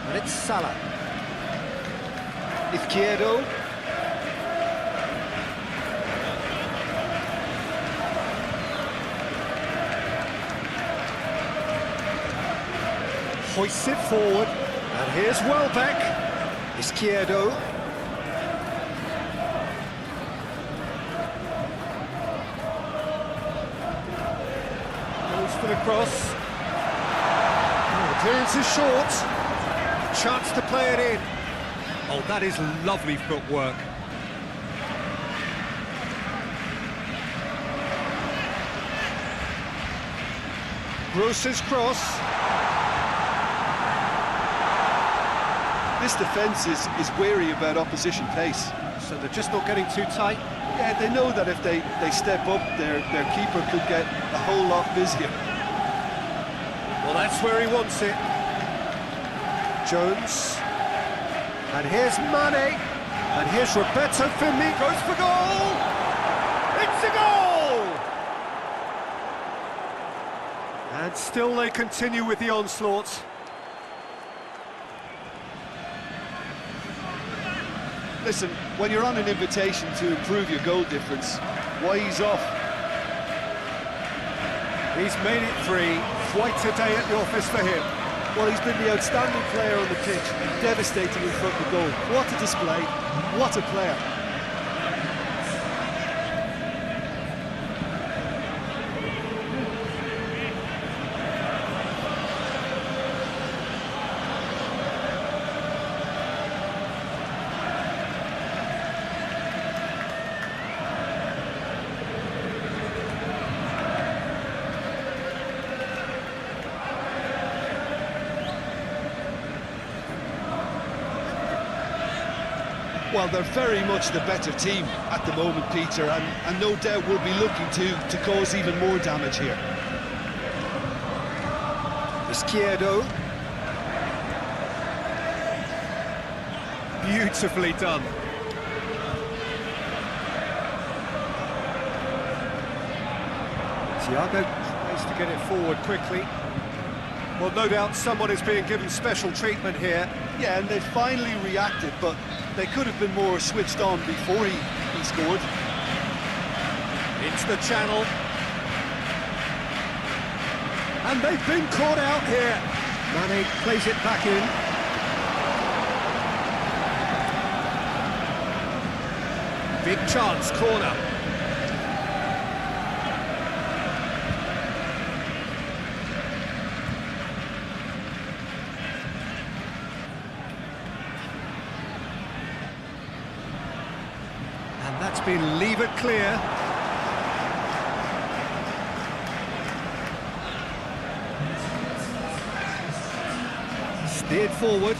And it's Salah. Izquierdo. Hoists it forward. And here's Welbeck. Izquierdo. Goes for the cross. Oh, the clearance is short. Chance to play it in. Oh, that is lovely footwork. Gross's cross. This defence is wary about opposition pace. So they're just not getting too tight. Yeah, they know that if they step up, their keeper could get a whole lot busier. Well, that's where he wants it. Jones. And here's Mane. And here's Roberto Firmino. Goes for goal! It's a goal! And still they continue with the onslaught. Listen, when you're on an invitation to improve your goal difference, why ease off? He's made it 3. Quite a day at the office for him. Well, he's been the outstanding player on the pitch, devastating in front of goal. What a display, what a player. Well, they're very much the better team at the moment, Peter, and no doubt will be looking to cause even more damage here. Izquierdo. Beautifully done. Thiago tries to get it forward quickly. Well, no doubt someone is being given special treatment here. Yeah, and they finally reacted, but they could have been more switched on before he scored. Into the channel. And they've been caught out here. Mane plays it back in. Big chance, corner. And that's been levered clear. Steered forward.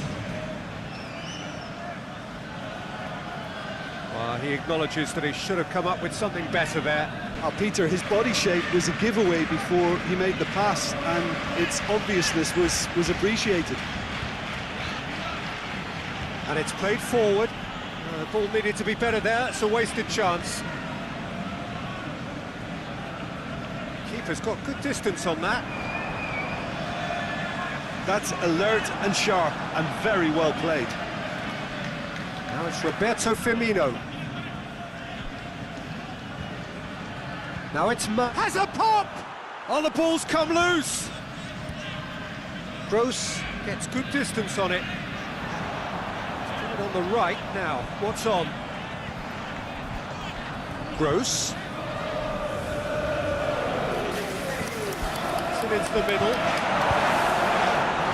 Well, he acknowledges that he should have come up with something better there. Oh, Peter, his body shape was a giveaway before he made the pass, and its obviousness was appreciated. And it's played forward. The ball needed to be better there. It's a wasted chance. Keeper's got good distance on that. That's alert and sharp and very well played. Now it's Roberto Firmino. Now it's has a pop! Oh, the ball's come loose! Gross gets good distance on it. Put it on the right now. What's on? Gross. It's into the middle.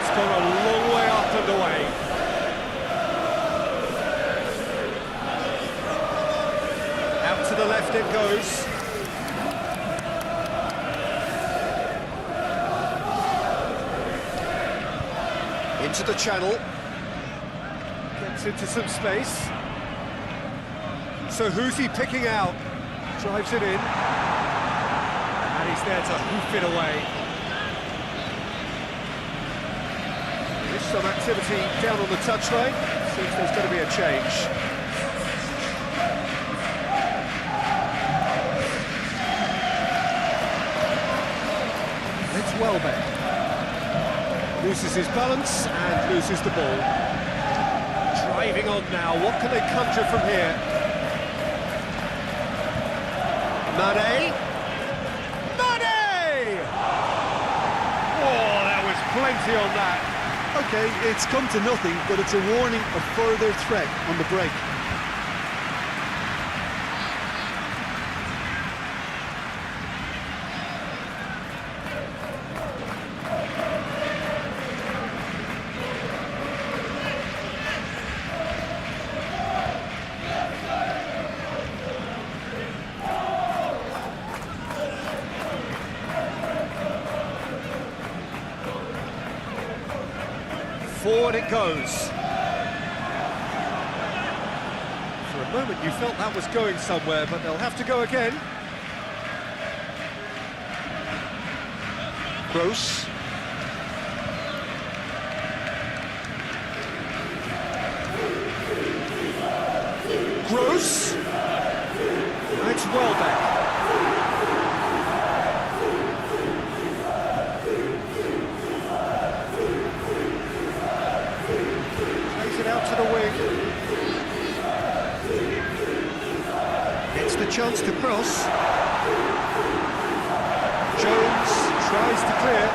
It's gone a long way up and away. Out to the left it goes. Into the channel. Gets into some space. So who's he picking out? Drives it in. And he's there to hoof it away. There's some activity down on the touchline. Seems there's going to be a change. It's Welbeck. Loses his balance and loses the ball. Driving on now, what can they conjure from here? Mane! Mane! Oh, that was plenty on that. Okay, it's come to nothing, but it's a warning of further threat on the break. Forward it goes. For a moment you felt that was going somewhere, but they'll have to go again. Gross. Gross. It's Welbeck. Out to the wing. Gets the chance to cross. Jones tries to clear.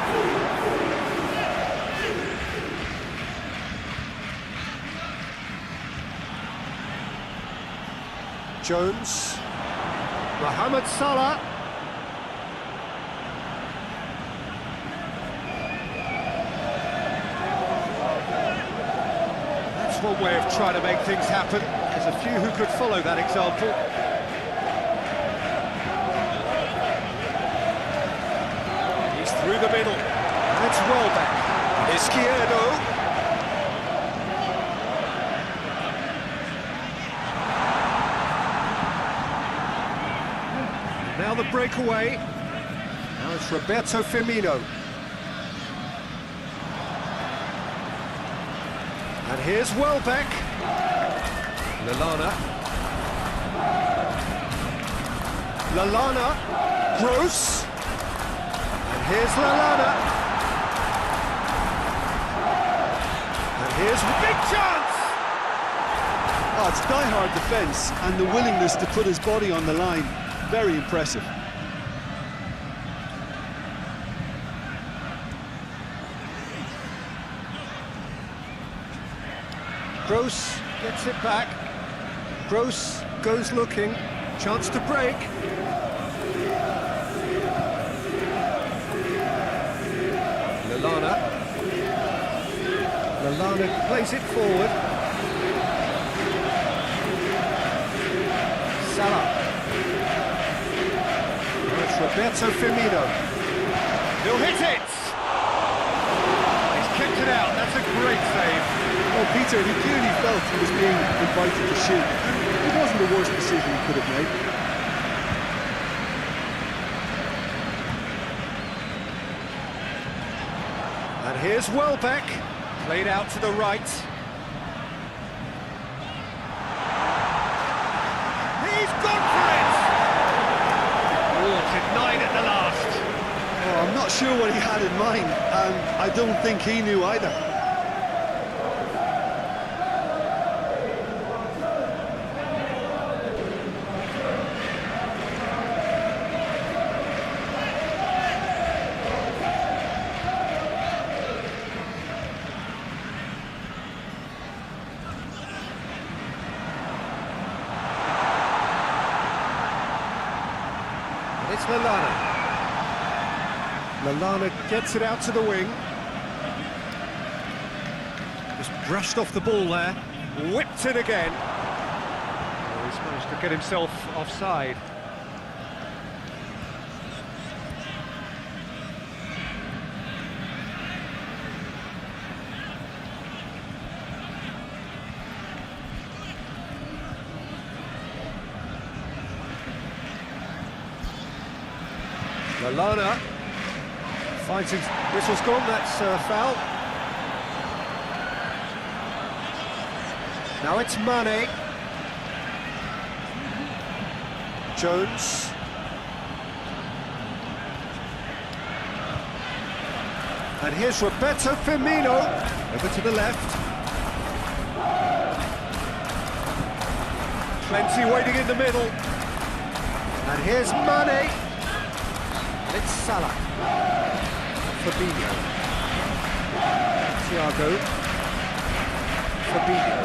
Jones. Mohamed Salah. One way of trying to make things happen. There's a few who could follow that example. He's through the middle. That's Welbeck. Izquierdo. Now the breakaway. Now it's Roberto Firmino. And here's Welbeck. Lallana. Gross. And here's Lallana. And here's a big chance! Oh, it's die-hard defence and the willingness to put his body on the line. Very impressive. Gross gets it back. Gross goes looking. Chance to break. Lallana plays it forward. Salah. It's Roberto Firmino. He'll hit it! He's kicked it out. That's a great save. Well, Peter, he clearly felt he was being invited to shoot. It wasn't the worst decision he could have made. And here's Welbeck, played out to the right. He's gone for it! Oh, denied at the last. Oh, I'm not sure what he had in mind, and I don't think he knew either. It's Lallana. Lallana gets it out to the wing. Just brushed off the ball there. Whipped it again. Oh, he's managed to get himself offside. Lallana finds his whistle's gone, that's a foul. Now it's Mane. Jones. And here's Roberto Firmino, over to the left. Plenty waiting in the middle. And here's Mane. And it's Salah. Fabinho. Thiago. Fabinho.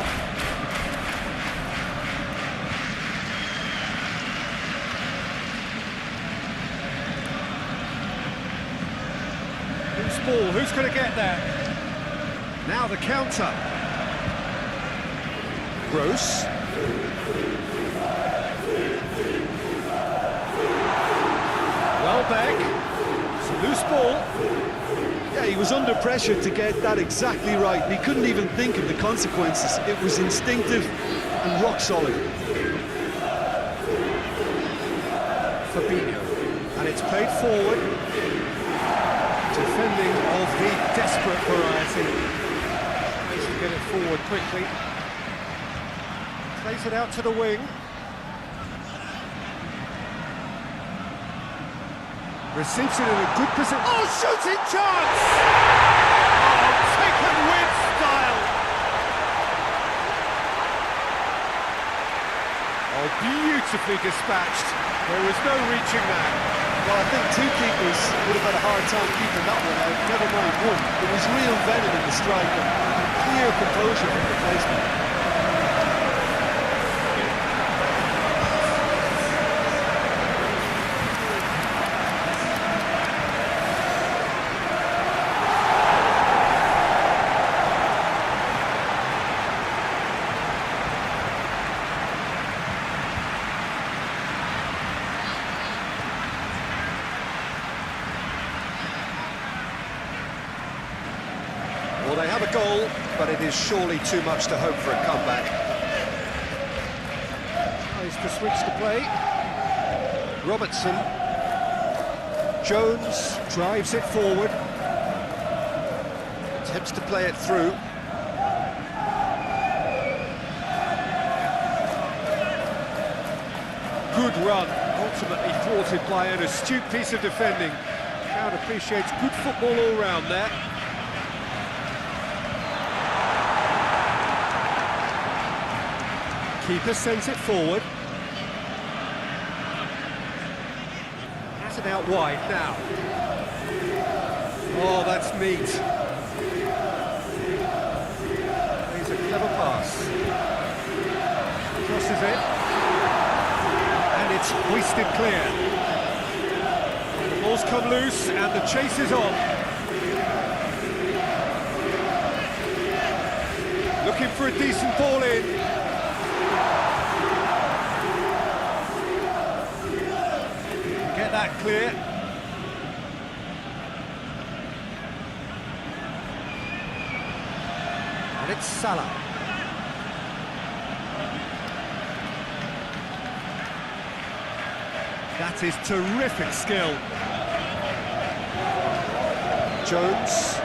Loose ball, who's going to get there? Now the counter. Gross. Welbeck, it's a loose ball. Yeah, he was under pressure to get that exactly right, and he couldn't even think of the consequences. It was instinctive and rock solid. Fabinho, and it's played forward. Defending of the desperate variety. Tries to get it forward quickly. Plays it out to the wing. Receives it in a good position. Oh, shooting chance! Oh, taken with style! Oh, beautifully dispatched. There was no reaching that. Well, I think two keepers would have had a hard time keeping that one out, never mind one. There was real venom in the strike and clear composure from the placement. Well, they have a goal, but it is surely too much to hope for a comeback. Tries to switch the play. Robertson. Jones drives it forward. Attempts to play it through. Good run, ultimately thwarted by an astute piece of defending. Crowd appreciates good football all round there. Keeper sends it forward. Has it out wide now. Oh, that's neat. Plays a clever pass. Crosses it. And it's hoisted clear. The ball's come loose and the chase is on. Looking for a decent ball in. Get that clear. And it's Salah. That is terrific skill. Jones.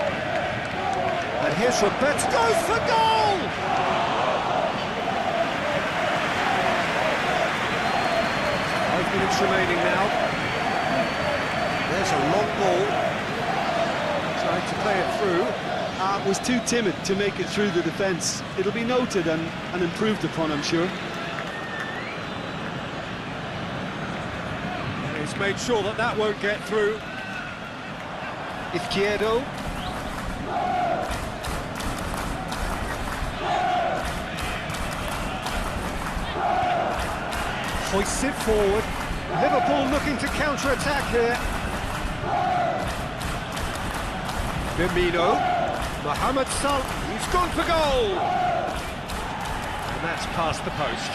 And here's Roberts, goes for goal! 5 minutes remaining now. There's a long ball. Trying to play it through. Was too timid to make it through the defence. It'll be noted and improved upon, I'm sure. He's made sure that that won't get through. Izquierdo. Hoists it forward. Liverpool looking to counter-attack here. Firmino. Mohamed Salah. He's gone for goal. And that's past the post.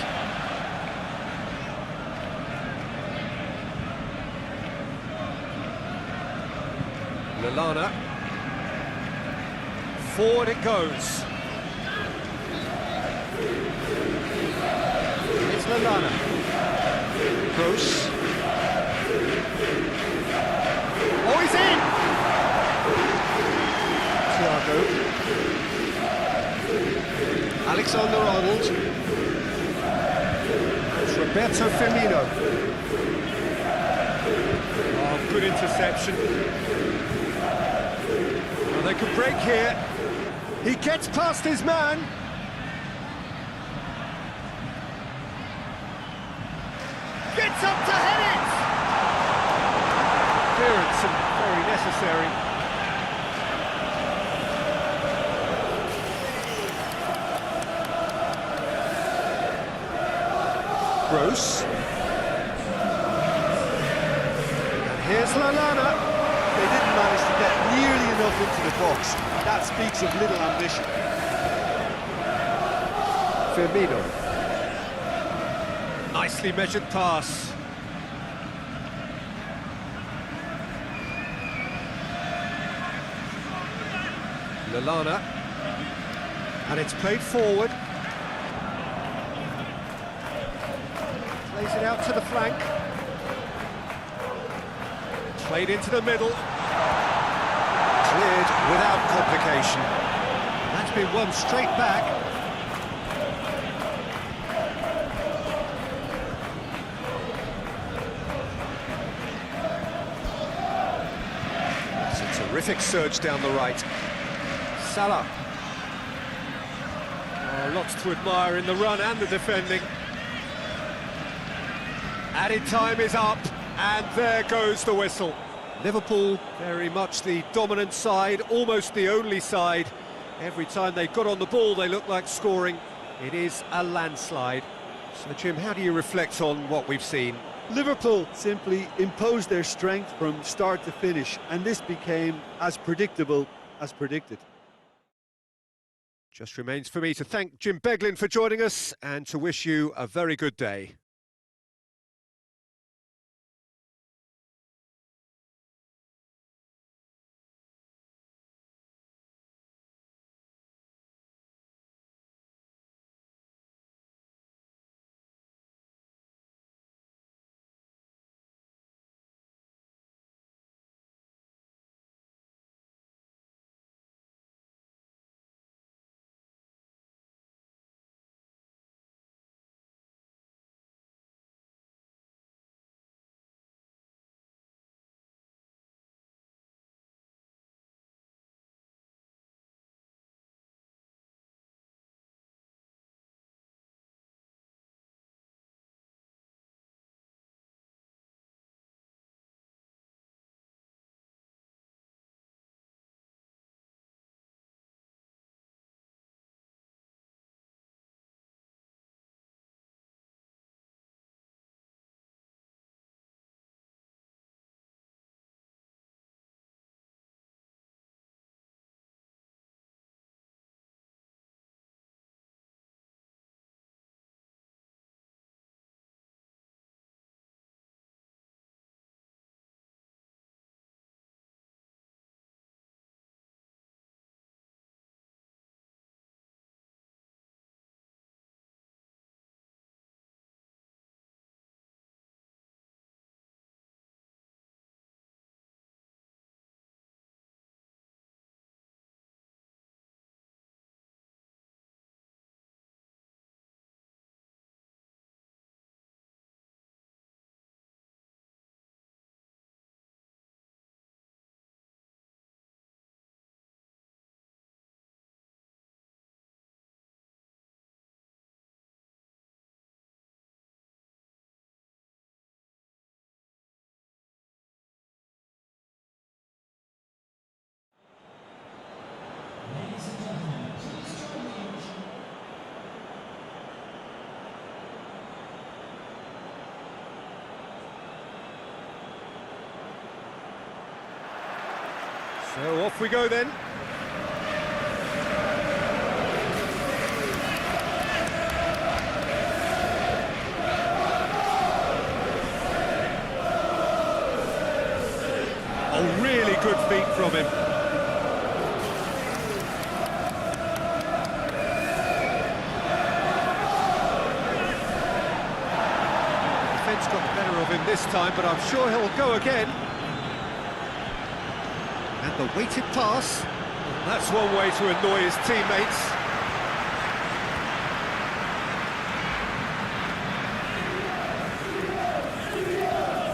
Lallana. Forward it goes. It's Lallana. Kroos. Oh, he's in! Thiago. Alexander-Arnold. It's Roberto Firmino. Oh, good interception. Well, they could break here. He gets past his man. Gets up to head it! Clearance and very necessary. Kroos. And here's Lallana. They didn't manage to get nearly enough into the box. That speaks of little ambition. Firmino. Nicely measured pass. Lallana. And it's played forward. Plays it out to the flank. Played into the middle. Cleared without complication. That's been won straight back. That's a terrific surge down the right. Salah. Oh, lots to admire in the run and the defending. Added time is up, and there goes the whistle. Liverpool, very much the dominant side, almost the only side. Every time they got on the ball, they looked like scoring. It is a landslide. So, Jim, how do you reflect on what we've seen? Liverpool simply imposed their strength from start to finish, and this became as predictable as predicted. Just remains for me to thank Jim Beglin for joining us and to wish you a very good day. So off we go then. Oh, really good feet from him. The defence got the better of him this time, but I'm sure he'll go again. And the weighted pass. That's one way to annoy his teammates.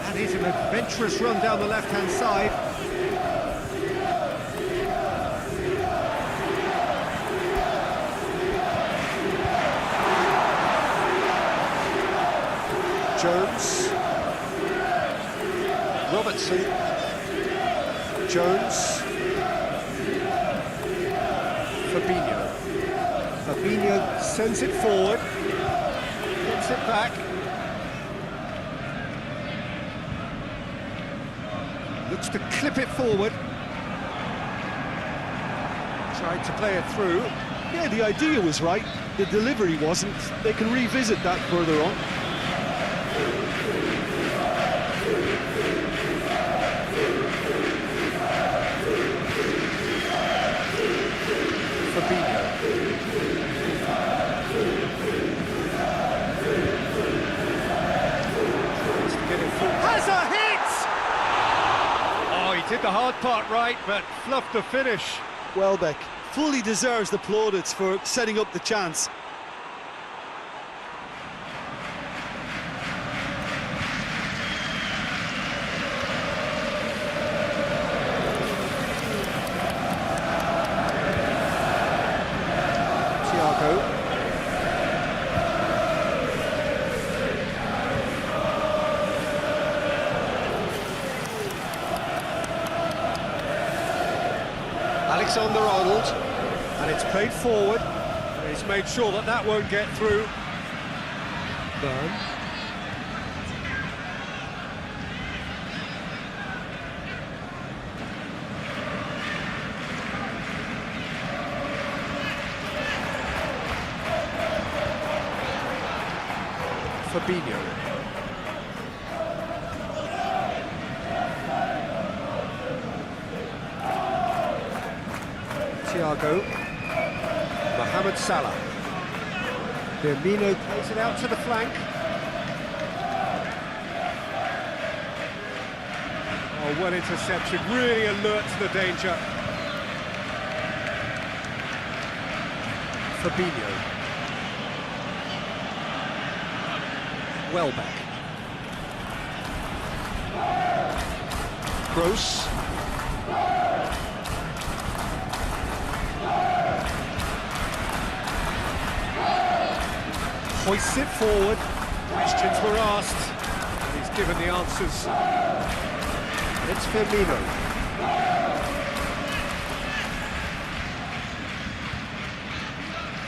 And he's an adventurous run down the left-hand side. Jones. Robertson. Jones. Fabinho. Fabinho sends it forward. Gets it back. Looks to clip it forward. Tried to play it through. Yeah, the idea was right. The delivery wasn't. They can revisit that further on. Fabinho. Has a hit! Oh, he did the hard part right, but fluffed the finish. Welbeck fully deserves the plaudits for setting up the chance. Alexander-Arnold, and it's played forward. And he's made sure that that won't get through. Burn. Fabinho. Thiago, Mohamed Salah. Firmino plays it out to the flank. Oh, well intercepted, really alert to the danger. Fabinho. Welbeck. Gross. Hoists it forward. Questions were asked, and he's given the answers. It's Firmino.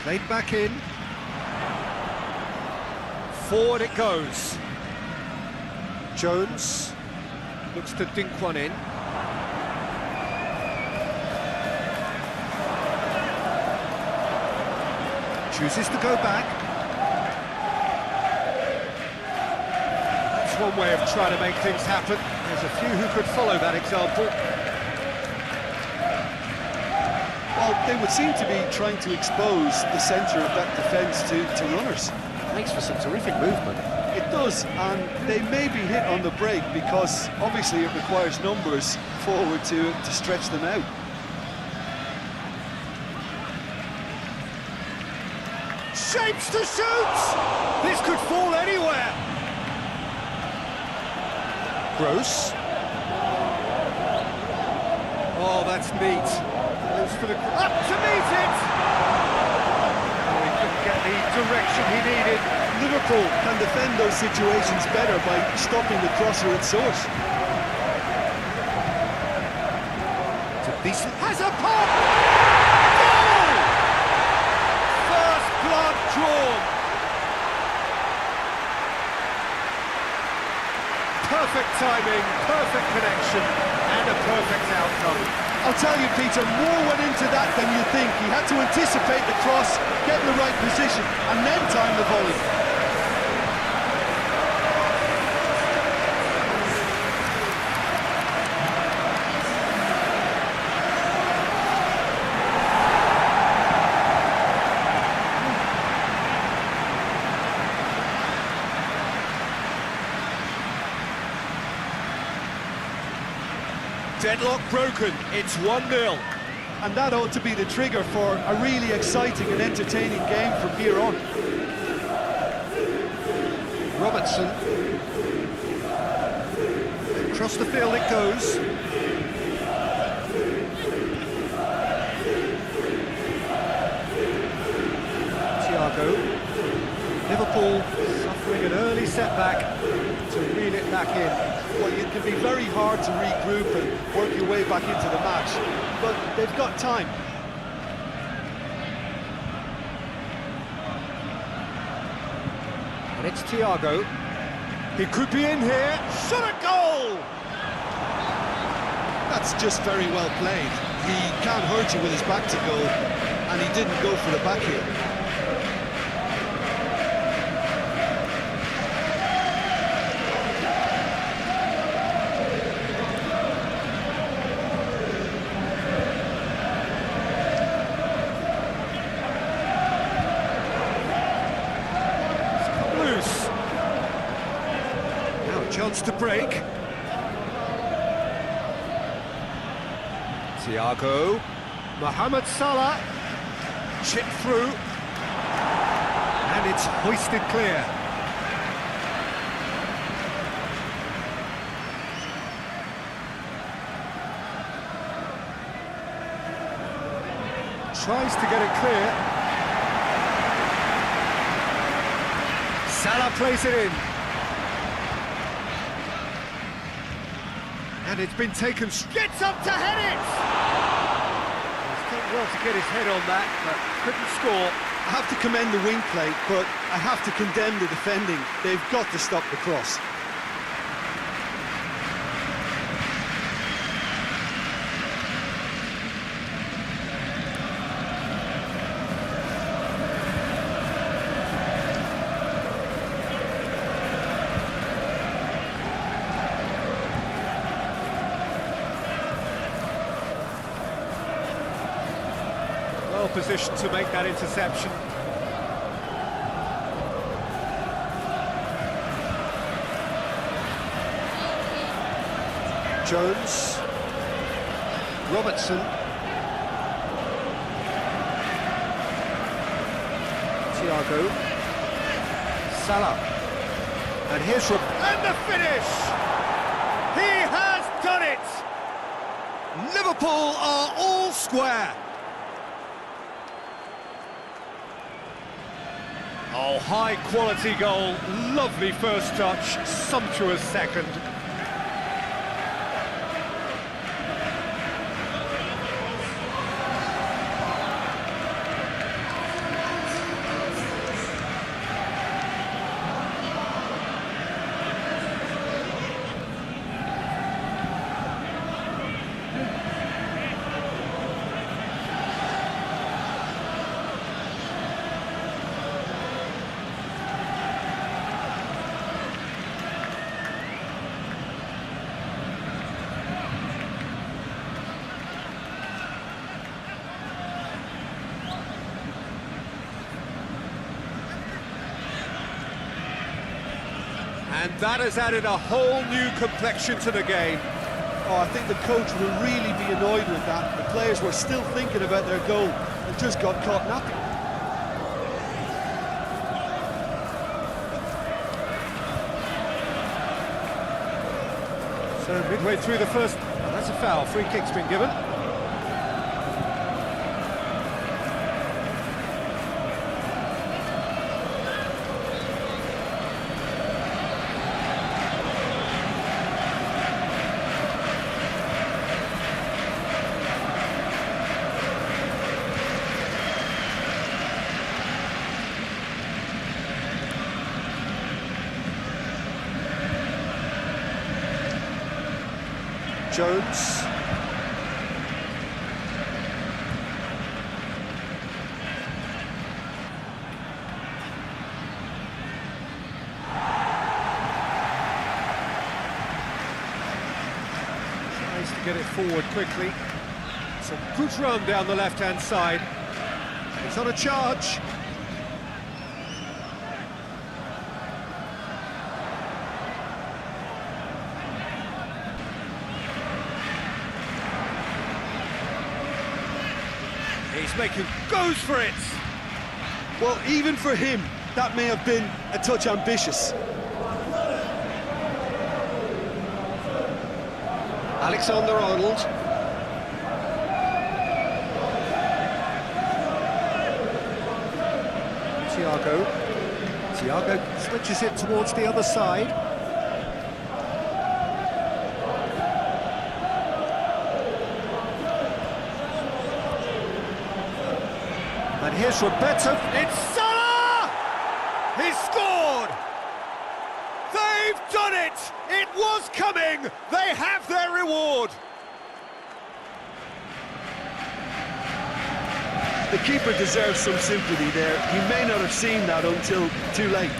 Played back in. Forward it goes. Jones looks to dink one in. Chooses to go back. That's one way of trying to make things happen. There's a few who could follow that example. Well, they would seem to be trying to expose the centre of that defence to runners. Makes for some terrific movement. It does, and they may be hit on the break because obviously it requires numbers forward to stretch them out. Shapes to shoot! This could fall anywhere. Gross. Oh, that's neat. Goes for the up to meet it. Oh, he couldn't get the direction he needed. Liverpool can defend those situations better by stopping the crosser at source. It's a decent... Has a pop! Goal! First blood drawn. perfect timing, perfect connection, and a perfect outcome. I'll tell you, Peter, more went into that than you think. He had to anticipate the cross, get in the right position, and then time the volley. Deadlock broken, it's 1-0. And that ought to be the trigger for a really exciting and entertaining game from here on. Robertson. Across the field it goes. Thiago. Liverpool suffering an early setback to reel it back in. Well, it can be very hard to regroup and work your way back into the match, but they've got time. And it's Thiago. He could be in here. Shot a goal! That's just very well played. He can't hurt you with his back to goal, and he didn't go for the back heel. Chance to break. Thiago. Mohamed Salah. Chip through. And it's hoisted clear. Tries to get it clear. Salah plays it in. And it's been taken, gets up to head it! He's done well to get his head on that, but couldn't score. I have to commend the wing play, but I have to condemn the defending. They've got to stop the cross. Position to make that interception. Jones. Robertson. Thiago. Salah. And here's and the finish! He has done it! Liverpool are all square. Oh, high-quality goal, lovely first touch, sumptuous second. And that has added a whole new complexion to the game. Oh, I think the coach will really be annoyed with that. The players were still thinking about their goal and just got caught napping. So midway through the first, that's a foul. Free kick's been given. Jones. Tries to get it forward quickly. It's a good run down the left-hand side. It's on a charge. He's goes for it! Well, even for him, that may have been a touch ambitious. Alexander-Arnold. Thiago switches it towards the other side. And here's Roberto. It's Salah! He's scored! They've done it! It was coming! They have their reward! The keeper deserves some sympathy there. He may not have seen that until too late.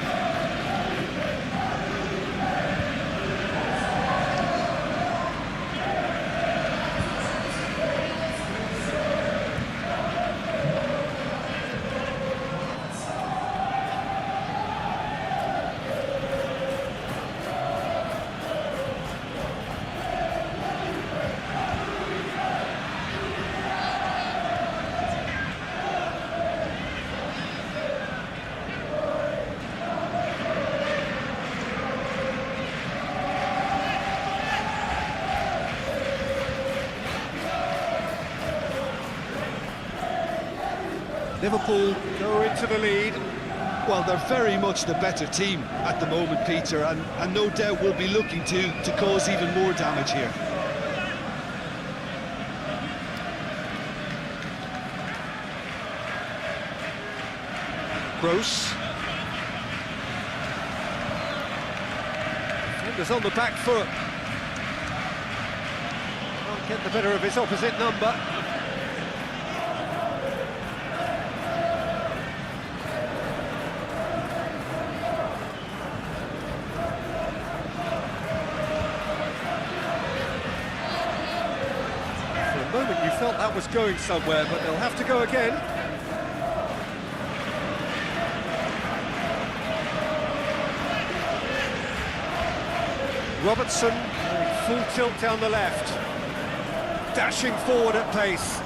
Liverpool go into the lead. Well, they're very much the better team at the moment, Peter, and no doubt will be looking to cause even more damage here. Gross. Defender's on the back foot. Can't get the better of his opposite number. Moment you felt that was going somewhere, but they'll have to go again. Robertson, full tilt down the left, dashing forward at pace.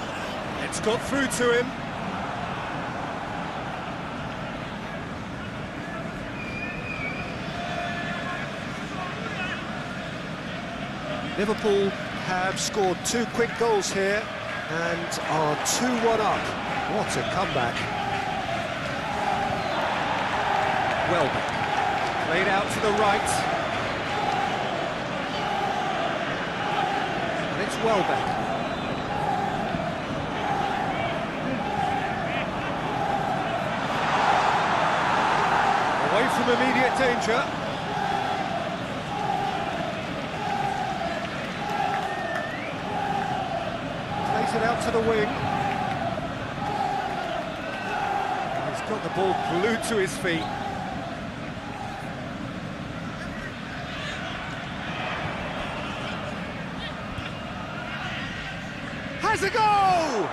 It's got through to him. Liverpool have scored 2 quick goals here and are 2-1 up. What a comeback. Welbeck, played out to the right. And it's Welbeck. Away from immediate danger. It out to the wing. He's got the ball glued to his feet. Has a goal!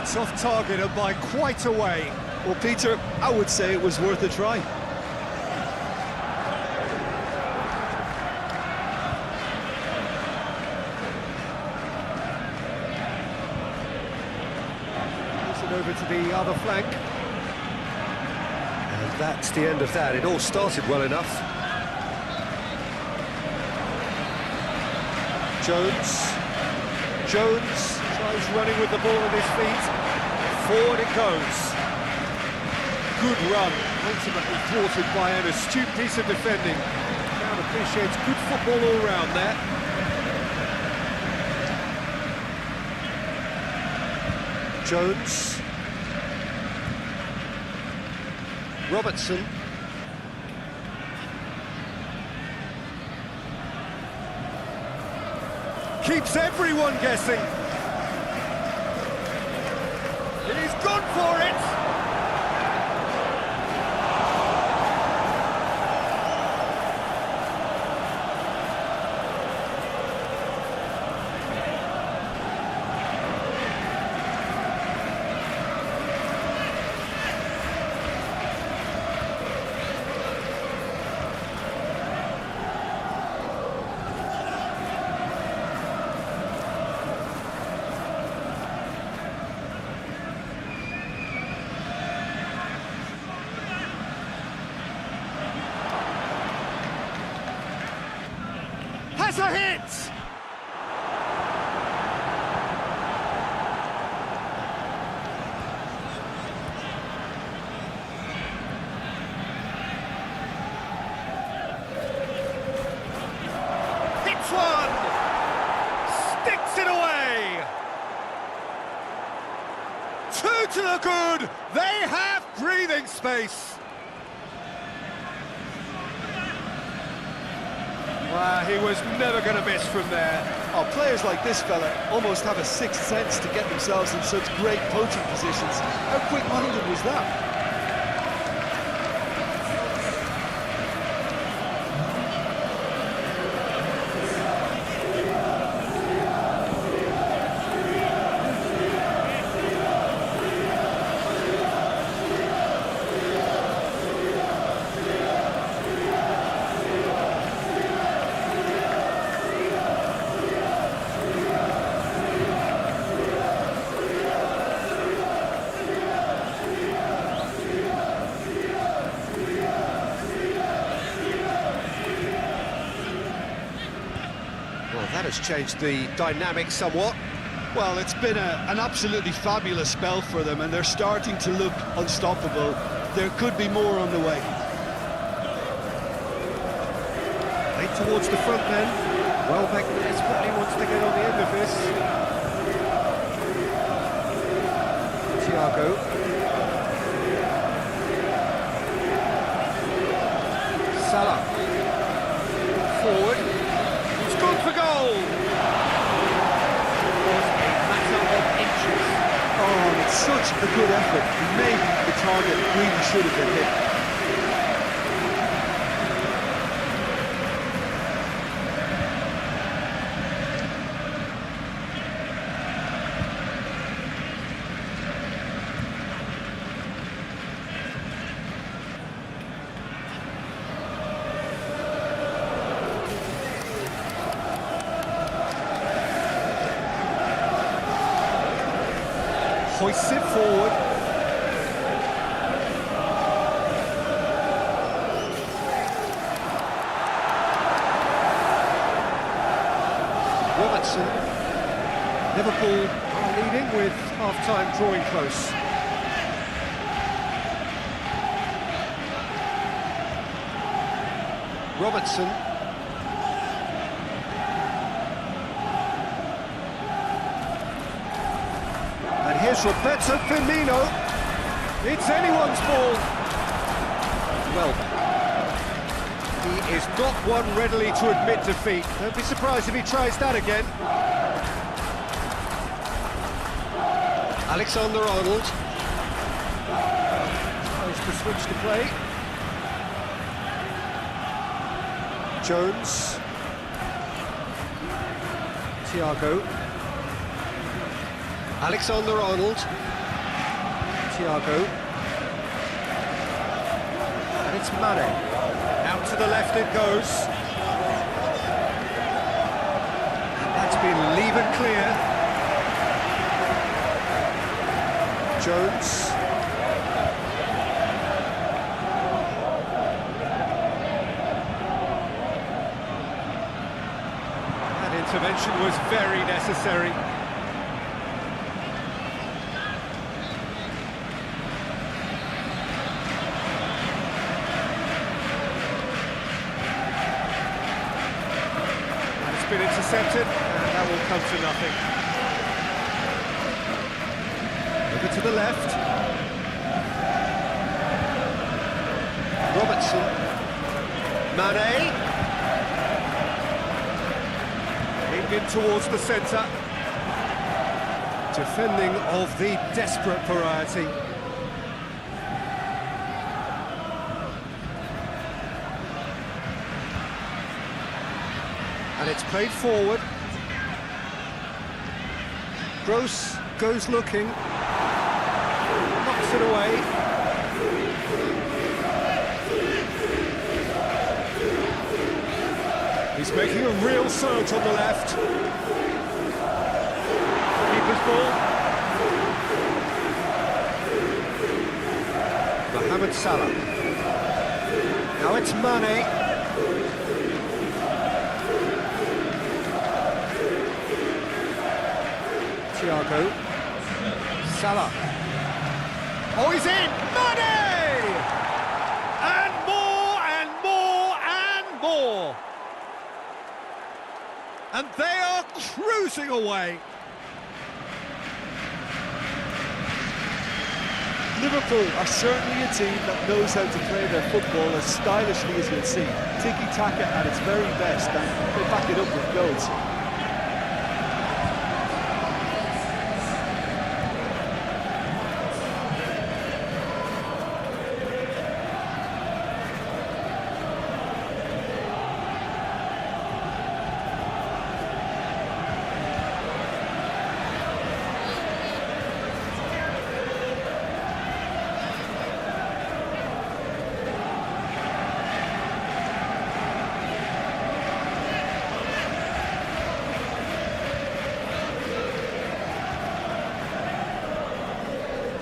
It's off target and by quite a way. Well, Peter, I would say it was worth a try. Over to the other flank. And that's the end of that. It all started well enough. Jones tries running with the ball at his feet. Forward it goes. Good run, ultimately thwarted by an astute piece of defending. Crowd appreciates good football all round there. Jones. Robertson. keeps everyone guessing. He's gone for it! Has a hit! Hits one! Sticks it away! Two to the good! They have breathing space! He was never going to miss from there. Oh, players like this fella almost have a sixth sense to get themselves in such great poaching positions. How quick-minded was that? Well, that has changed the dynamic somewhat. Well, it's been an absolutely fabulous spell for them, and they're starting to look unstoppable. There could be more on the way. Late towards the front then. Welbeck desperately wants to get on the end of this. Thiago. Salah. Forward. He's gone for goal. It was a matter of inches. Oh, it's such a good effort. Maybe the target really should have been hit. Hoists it forward. Robertson. Liverpool are leading with half-time drawing close. Robertson. And here's Roberto Firmino. It's anyone's ball. Well, he is not one readily to admit defeat. Don't be surprised if he tries that again. Alexander-Arnold. Tries to switch to play. Jones. Thiago. Alexander-Arnold. Thiago. And it's Mane. Out to the left it goes. And that's been levered clear. Jones. That intervention was very necessary. Been intercepted, and that will come to nothing. Over to the left. Robertson. Mane. In in towards the centre. Defending of the desperate variety. And it's played forward. Gross goes looking. Knocks it away. He's making a real surge on the left. Keeper's ball. Mohamed Salah. Now it's Mane. Thiago. Salah. Oh, he's in! Mane! And more, and more, and more! And they are cruising away. Liverpool are certainly a team that knows how to play their football as stylishly as you'll see. Tiki-taka at its very best, and they back it up with goals.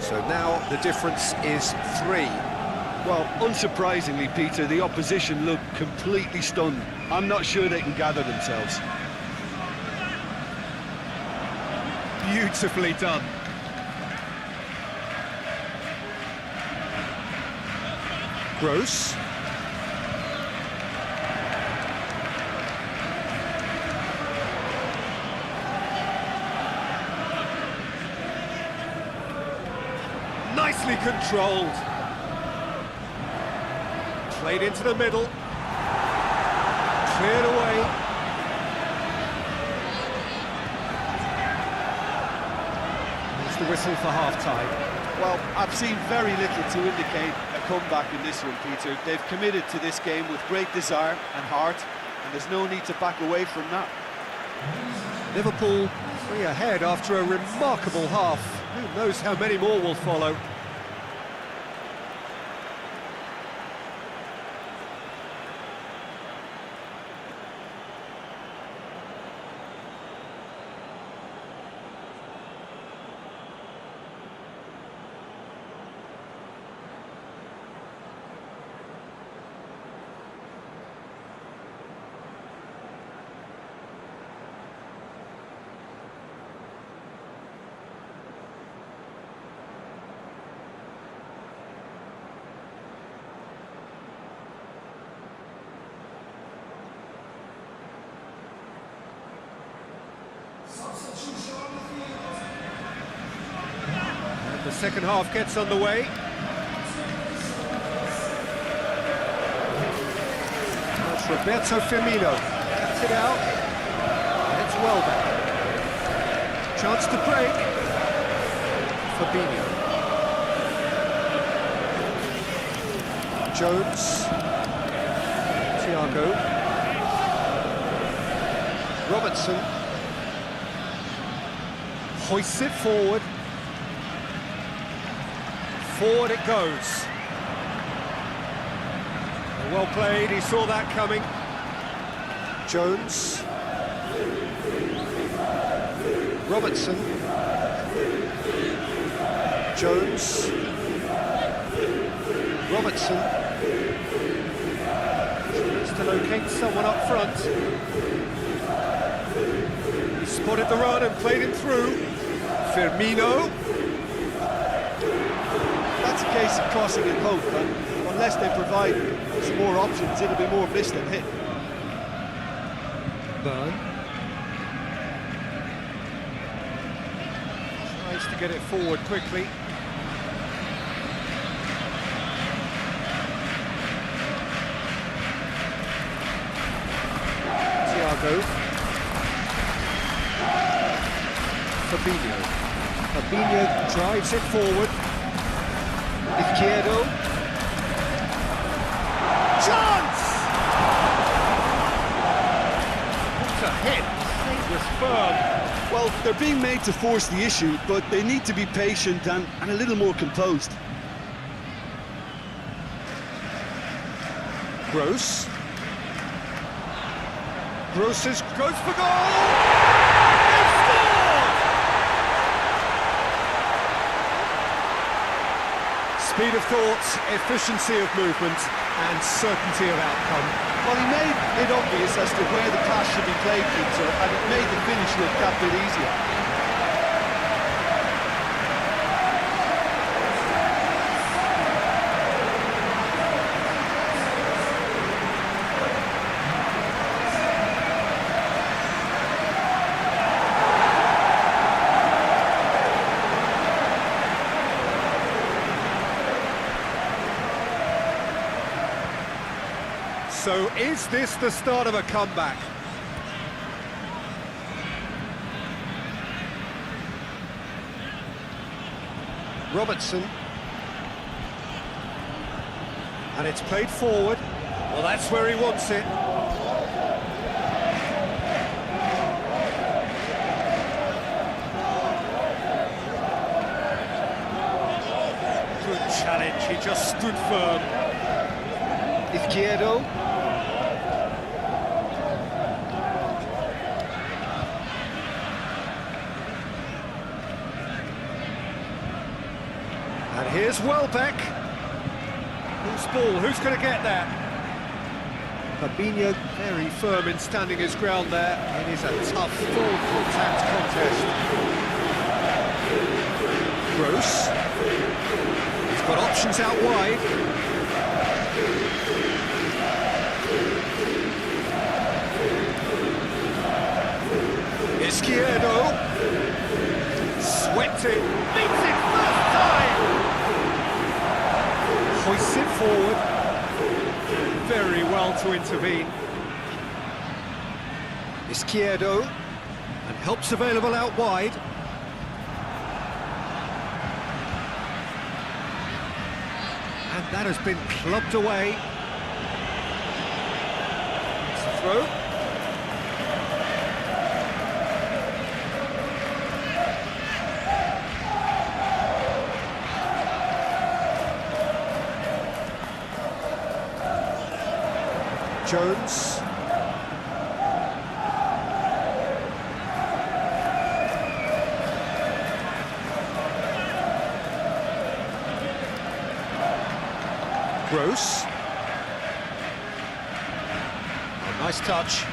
So now the difference is 3. Well, unsurprisingly, Peter, the opposition look completely stunned. I'm not sure they can gather themselves. Beautifully done. Gross. Nicely controlled. Played into the middle. Cleared away. There's the whistle for half-time. Well, I've seen very little to indicate a comeback in this one, Peter. They've committed to this game with great desire and heart, and there's no need to back away from that. Liverpool 3 ahead after a remarkable half. Who knows how many more will follow. And the second half gets underway. That's Roberto Firmino. Cuts it out. And it's well back. Chance to break. Fabinho. Jones. Thiago. Robertson. Hoists it forward. Forward it goes. Well played, he saw that coming. Jones. Robertson. Jones. Robertson. Tries to locate someone up front. He spotted the run and played him through. Firmino. That's a case of crossing in hope, and unless they provide some more options, it'll be more missed than hit. Burn. Tries to get it forward quickly. Thiago. Fabinho. Fabinho drives it forward. Izquierdo. Chance! What a hit. It was firm. Well, they're being made to force the issue, but they need to be patient and a little more composed. Gross. Gross goes for goal! They've scored! Speed of thought, efficiency of movement, and certainty of outcome. Well, he made it obvious as to where the pass should be played, Peter, and it made the finish look that bit easier. So is this the start of a comeback? Robertson. And it's played forward. Well, that's where he wants it. Good challenge, he just stood firm. Izquierdo. And here's Welbeck. Who's ball? Who's going to get that? Fabinho very firm in standing his ground there. It is a tough full contact contest. Gross. He's got options out wide. Izquierdo. Swept it. Beats it first time. Hoists it forward. Very well to intervene. Izquierdo. And help's available out wide. And that has been clubbed away. It's a throw. Jones. Gross. Oh, nice touch.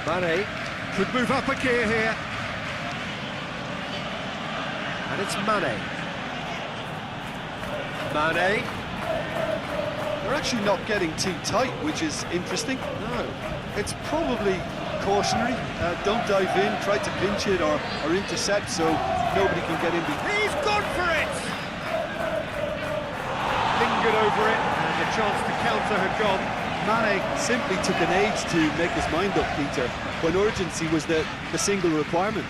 Mane could move up a gear here. And it's Mane. Mane. They're actually not getting too tight, which is interesting. No. It's probably cautionary. Don't dive in, try to pinch it or intercept so nobody can get in behind. He's gone for it! Lingered over it, and the chance to counter had gone. Mane simply took an age to make his mind up, Peter, when urgency was the single requirement.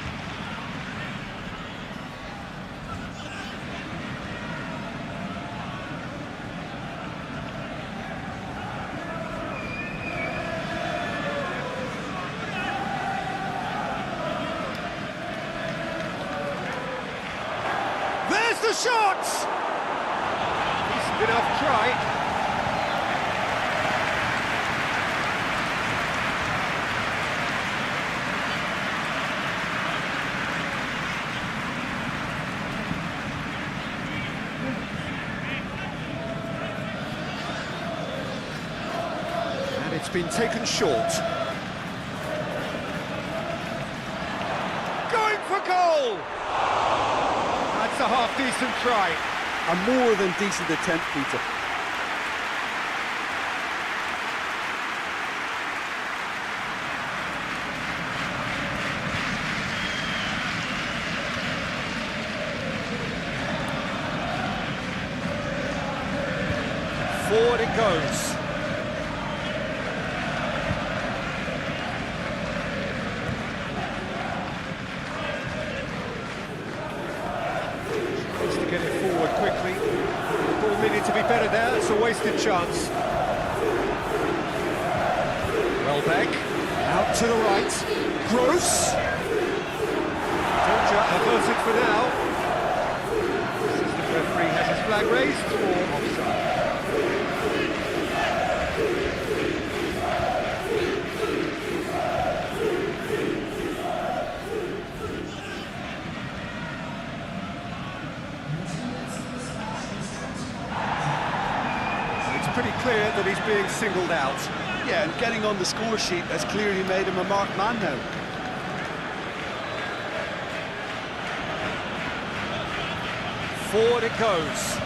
There's the shot! Decent enough try. And it's been taken short. Going for goal! That's a half-decent try. A more than decent attempt, Peter. Forward it goes. wasted chance. Welbeck, out to the right. Gross. Danger averted for now. Assistant referee has his flag raised for offside. It's pretty clear that he's being singled out. Yeah, and getting on the score sheet has clearly made him a marked man now. Forward it goes.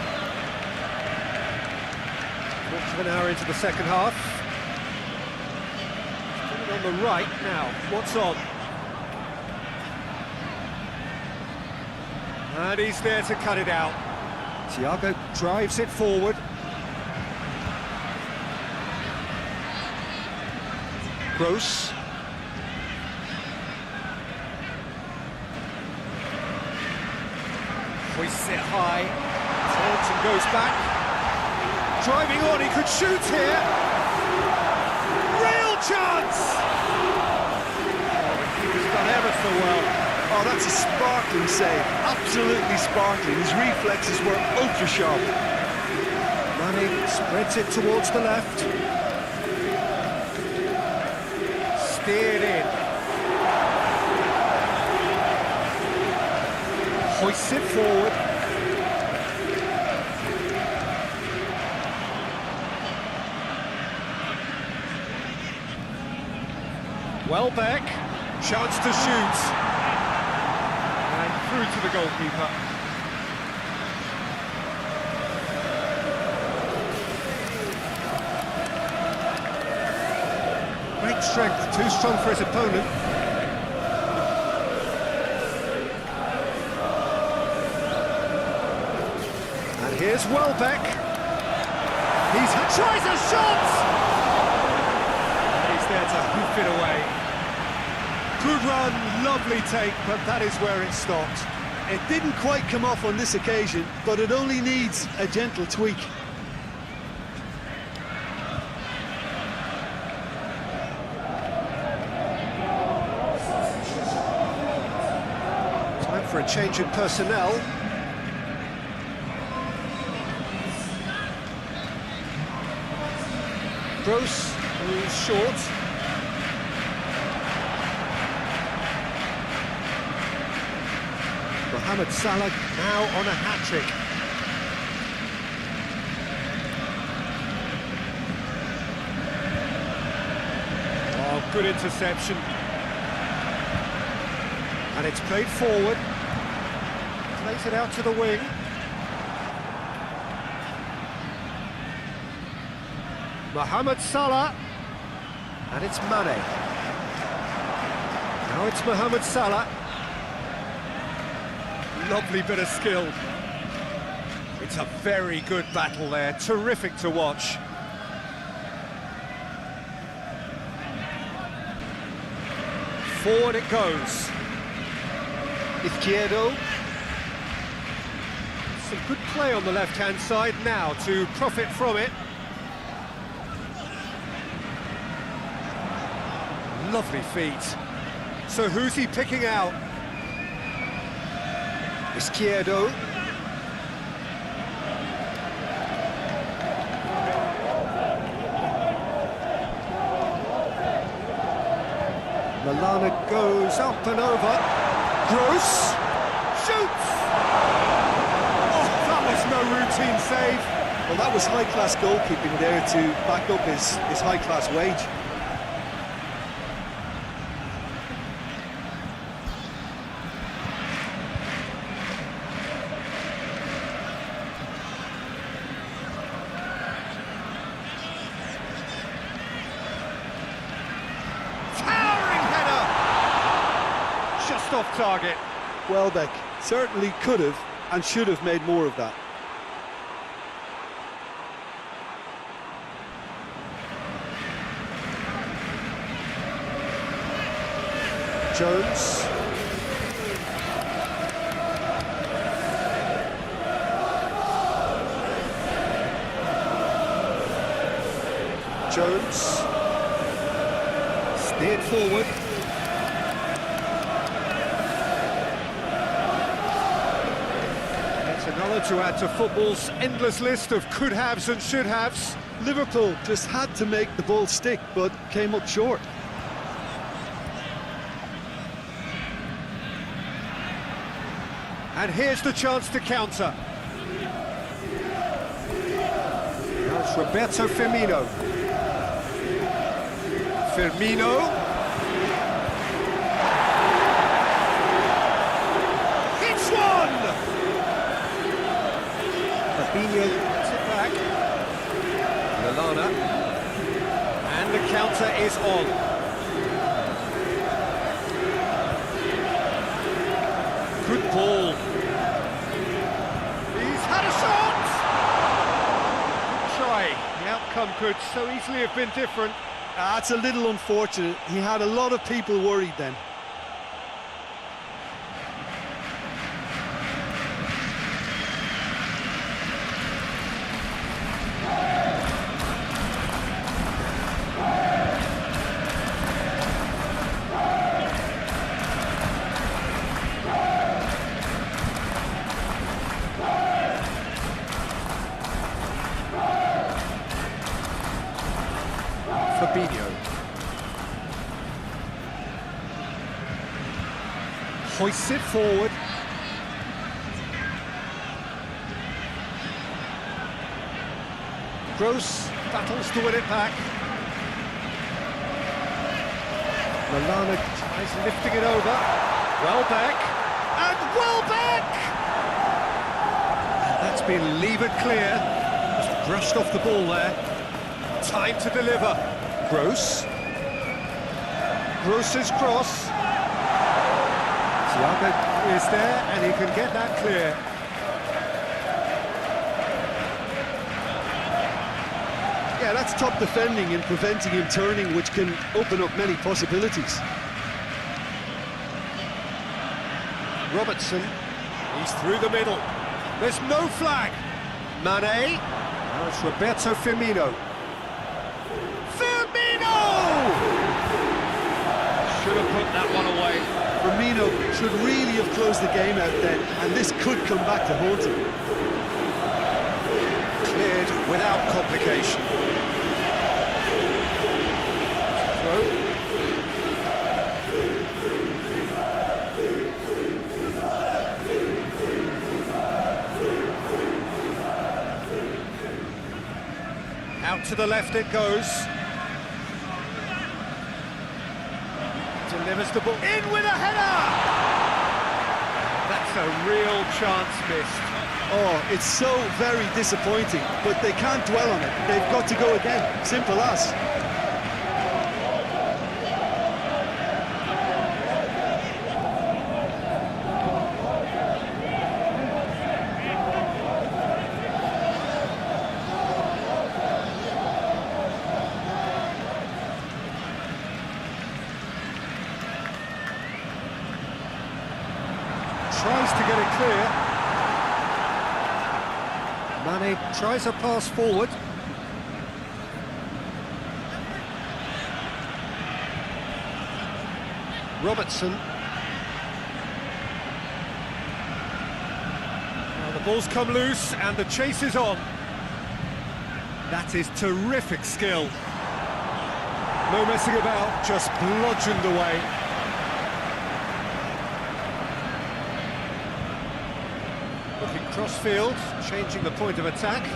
Quarter of an hour into the second half. Put it on the right now. What's on? And he's there to cut it out. Thiago drives it forward. Gross. Hoists it high. Turns and goes back. Driving on, he could shoot here. Real chance! Oh, he was done ever so well. Oh, that's a sparkling save. Absolutely sparkling. His reflexes were ultra sharp. Manning spreads it towards the left. Steered in. Hoists it forward. Welbeck, chance to shoot. And through to the goalkeeper. Great strength, too strong for his opponent. And here's Welbeck. Tries a shot! And he's there to hoof it away. Good run, lovely take, but that is where it stopped. It didn't quite come off on this occasion, but it only needs a gentle tweak. Time for a change in personnel. Gross moves short. Mohamed Salah now on a hat-trick. Oh, good interception. And it's played forward. Plays it out to the wing. Mohamed Salah, and it's Mane. Now it's Mohamed Salah. Lovely bit of skill. It's a very good battle there, terrific to watch. Forward it goes. Izquierdo. Some good play on the left-hand side now to profit from it. Lovely feet. So who's he picking out? Izquierdo. Lallana goes up and over. Gross. Shoots! Oh, that was no routine save. Well, that was high-class goalkeeping there to back up his high-class wage. Off target. Welbeck certainly could have and should have made more of that. Jones. Jones. Steered forward. It's another to add to football's endless list of could-haves and should-haves. Liverpool just had to make the ball stick, but came up short. And here's the chance to counter. Now it's Roberto Firmino. Firmino. It's one! Fabinho gets it back. Lallana. And the counter is on. Good ball. He's had a shot! Good try. The outcome could so easily have been different. That's a little unfortunate. He had a lot of people worried then. Fabinho. Hoists it forward. Gross battles to win it back. Lallana tries lifting it over. Welbeck. And Welbeck! And that's been levered clear. Just brushed off the ball there. Time to deliver. Gross. Gross's cross. Thiago is there and he can get that clear. Yeah, that's top defending and preventing him turning, which can open up many possibilities. Robertson, he's through the middle. There's no flag. Mane. Now it's Roberto Firmino. Should have put that one away. Firmino should really have closed the game out then, and this could come back to haunt him. Cleared without complication. Throw. Out to the left it goes. Delivers the ball in with a header! That's a real chance missed. Oh, it's so very disappointing, but they can't dwell on it. They've got to go again. Simple as. Tries to get it clear. Mane tries a pass forward. Robertson. Now the ball's come loose and the chase is on. That is terrific skill. No messing about, just bludgeoned away. Looking cross-field, changing the point of attack.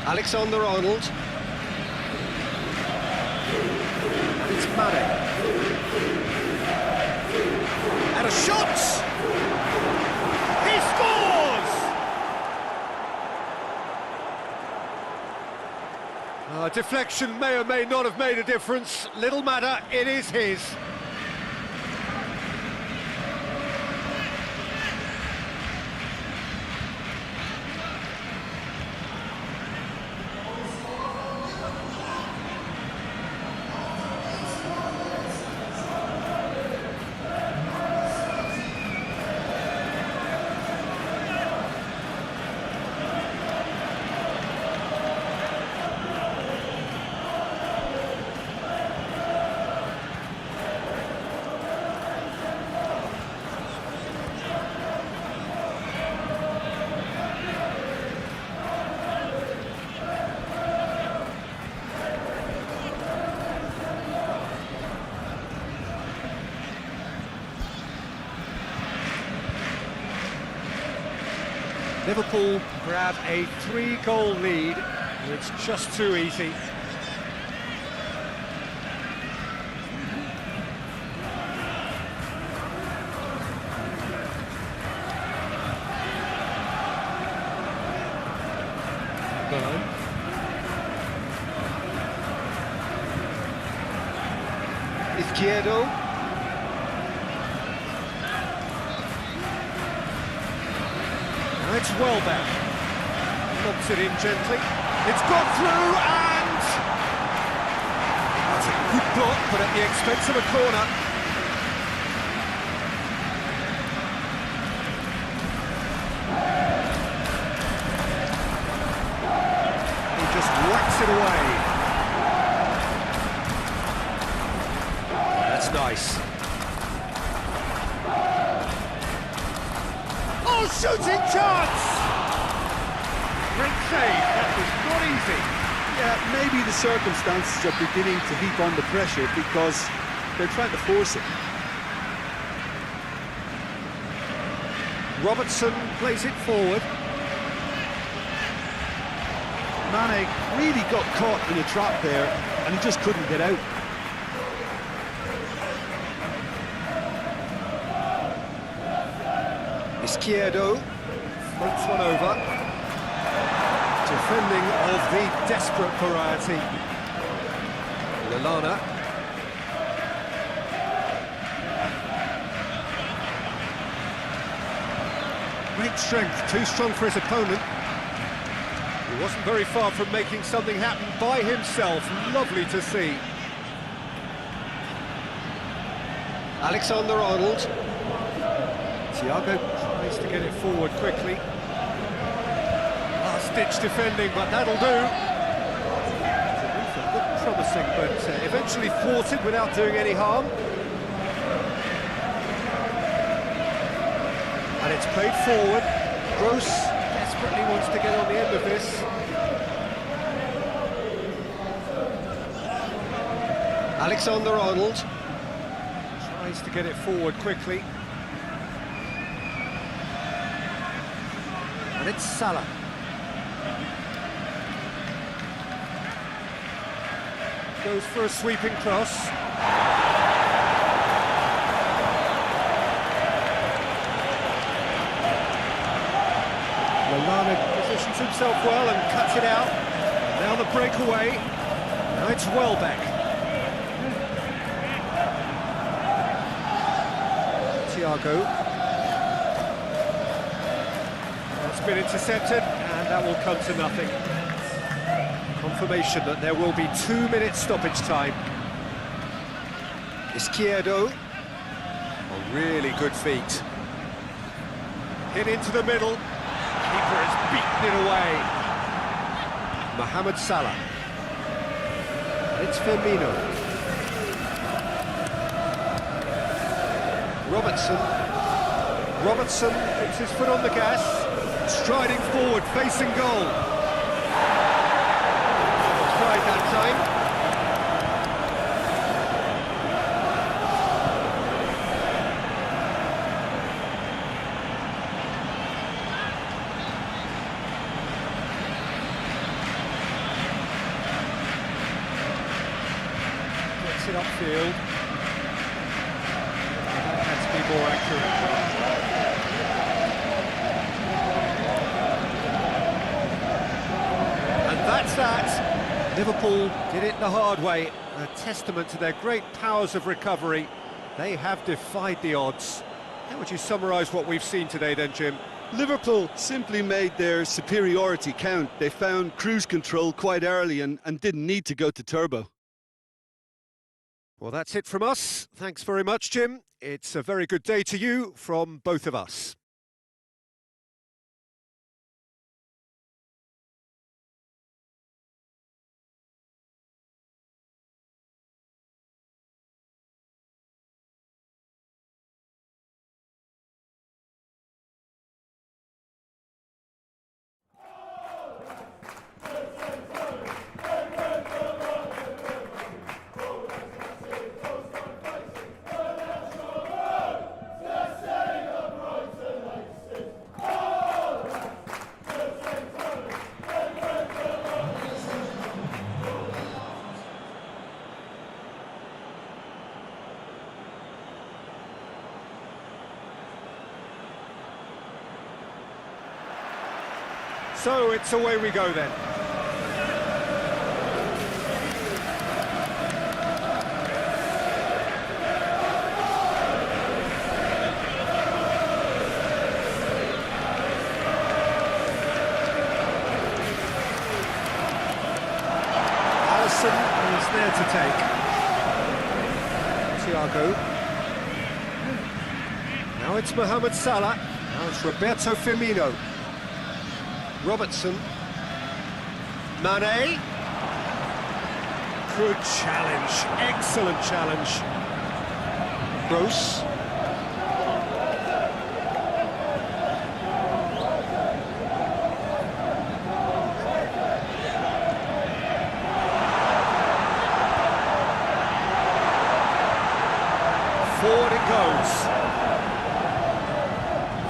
Alexander-Arnold. And it's Mane. And a shot! He scores! Deflection may or may not have made a difference. Little matter, it is his. Liverpool grab a 3-goal lead. It's just too easy. Izquierdo. Now it's Welbeck. Lobs it in gently. It's got through and... That's a good block, but at the expense of a corner. He just whacks it away. That's nice. Oh, shooting chance! Great save, that was not easy. Yeah, maybe the circumstances are beginning to heap on the pressure because they're trying to force it. Robertson plays it forward. Mane really got caught in a trap there and he just couldn't get out. Izquierdo floats one over. Defending of the desperate variety. Lallana. Great strength, too strong for his opponent. He wasn't very far from making something happen by himself. Lovely to see. Alexander-Arnold. Thiago tries to get it forward quickly. Last-ditch defending, but that'll do. Looked promising, but eventually thwarted without doing any harm. And it's played forward. Gross desperately wants to get on the end of this. Alexander-Arnold tries to get it forward quickly. And it's Salah. Goes for a sweeping cross. Lallana positions himself well and cuts it out. Now the breakaway. Now it's Welbeck. Thiago. That's been intercepted, and that will come to nothing. Confirmation that there will be 2 minutes stoppage time. Izquierdo. A really good feat. Hit into the middle. Keeper has beaten it away. Mohamed Salah. It's Firmino. Robertson puts his foot on the gas, striding forward, facing goal. Tried that time. Gets it upfield. That has to be more accurate. That's that. Liverpool did it the hard way. A testament to their great powers of recovery. They have defied the odds. How would you summarise what we've seen today then, Jim? Liverpool simply made their superiority count. They found cruise control quite early and didn't need to go to turbo. Well, that's it from us. Thanks very much, Jim. It's a very good day to you from both of us. So it's away we go then. Is there to take. Thiago. Now it's Mohamed Salah. Now it's Roberto Firmino. Robertson. Mane. Good challenge. Excellent challenge. Gross. Forward it goes.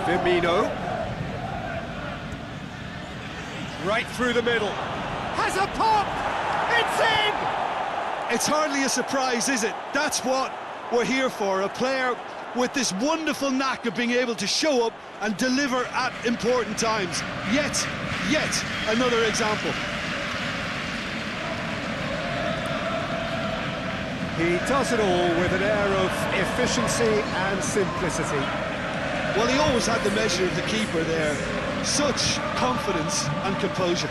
Firmino. Right through the middle. Has a pop! It's in! It's hardly a surprise, is it? That's what we're here for. A player with this wonderful knack of being able to show up and deliver at important times. Yet another example. He does it all with an air of efficiency and simplicity. Well, he always had the measure of the keeper there. Such confidence and composure.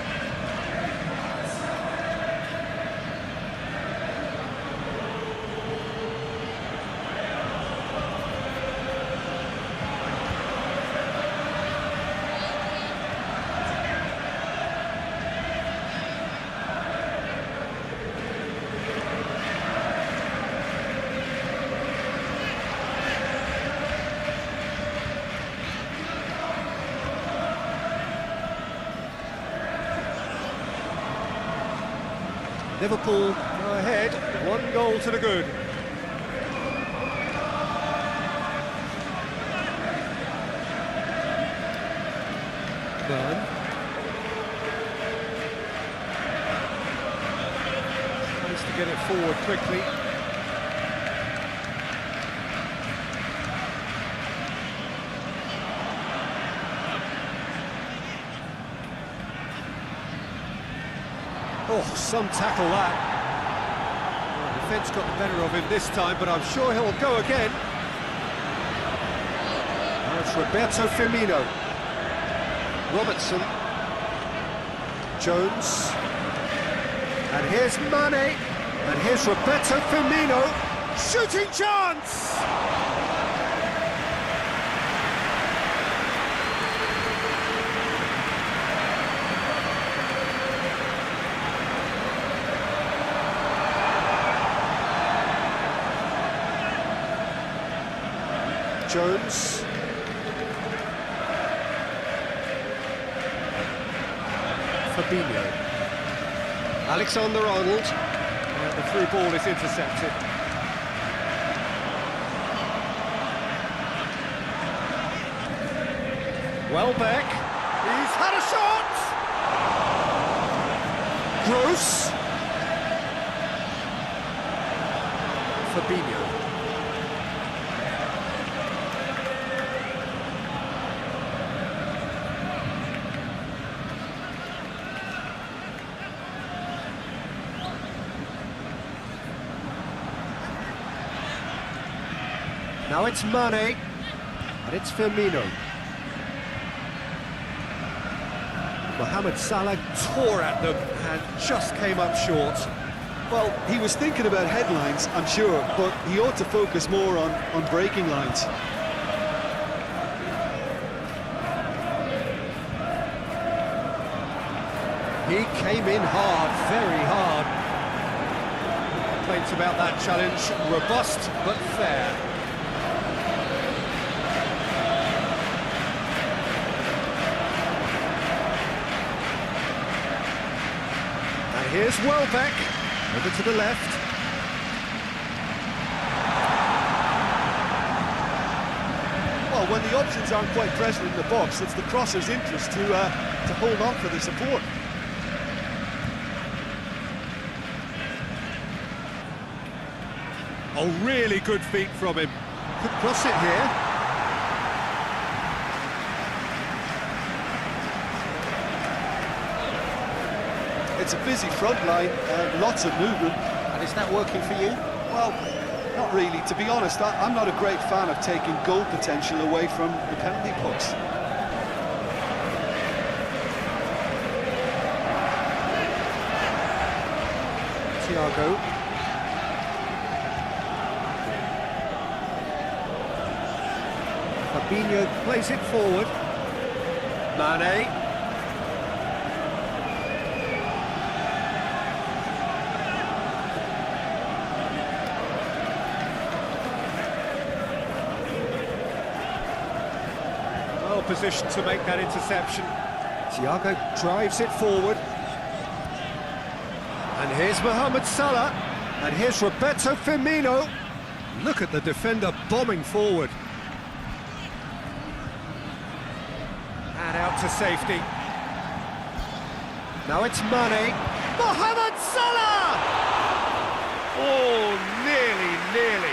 Liverpool go ahead, 1 goal to the good. Burn. Tries to get it forward quickly. Oh, some tackle that. Well, the defence got the better of him this time, but I'm sure he'll go again. Now it's Roberto Firmino. Robertson. Jones. And here's Mane. And here's Roberto Firmino. Shooting chance! Jones. Fabinho. Alexander-Arnold. And the through ball is intercepted. Welbeck. He's had a shot! Gross. Fabinho. Now it's Mane, and it's Firmino. Mohamed Salah tore at them and just came up short. Well, he was thinking about headlines, I'm sure, but he ought to focus more on breaking lines. He came in hard, very hard. Complaints about that challenge, robust but fair. Here's Welbeck, over to the left. Well, when the options aren't quite present in the box, it's the crosser's interest to hold on for the support. Oh, really good feet from him. Could cross it here. It's a busy front line, lots of movement. And is that working for you? Well, not really. To be honest, I'm not a great fan of taking goal potential away from the penalty box. Thiago. Fabinho plays it forward. Mane. Well positioned to make that interception. Thiago drives it forward. And here's Mohamed Salah. And here's Roberto Firmino. Look at the defender bombing forward. And out to safety. Now it's Mane. Mohamed Salah! Oh, nearly.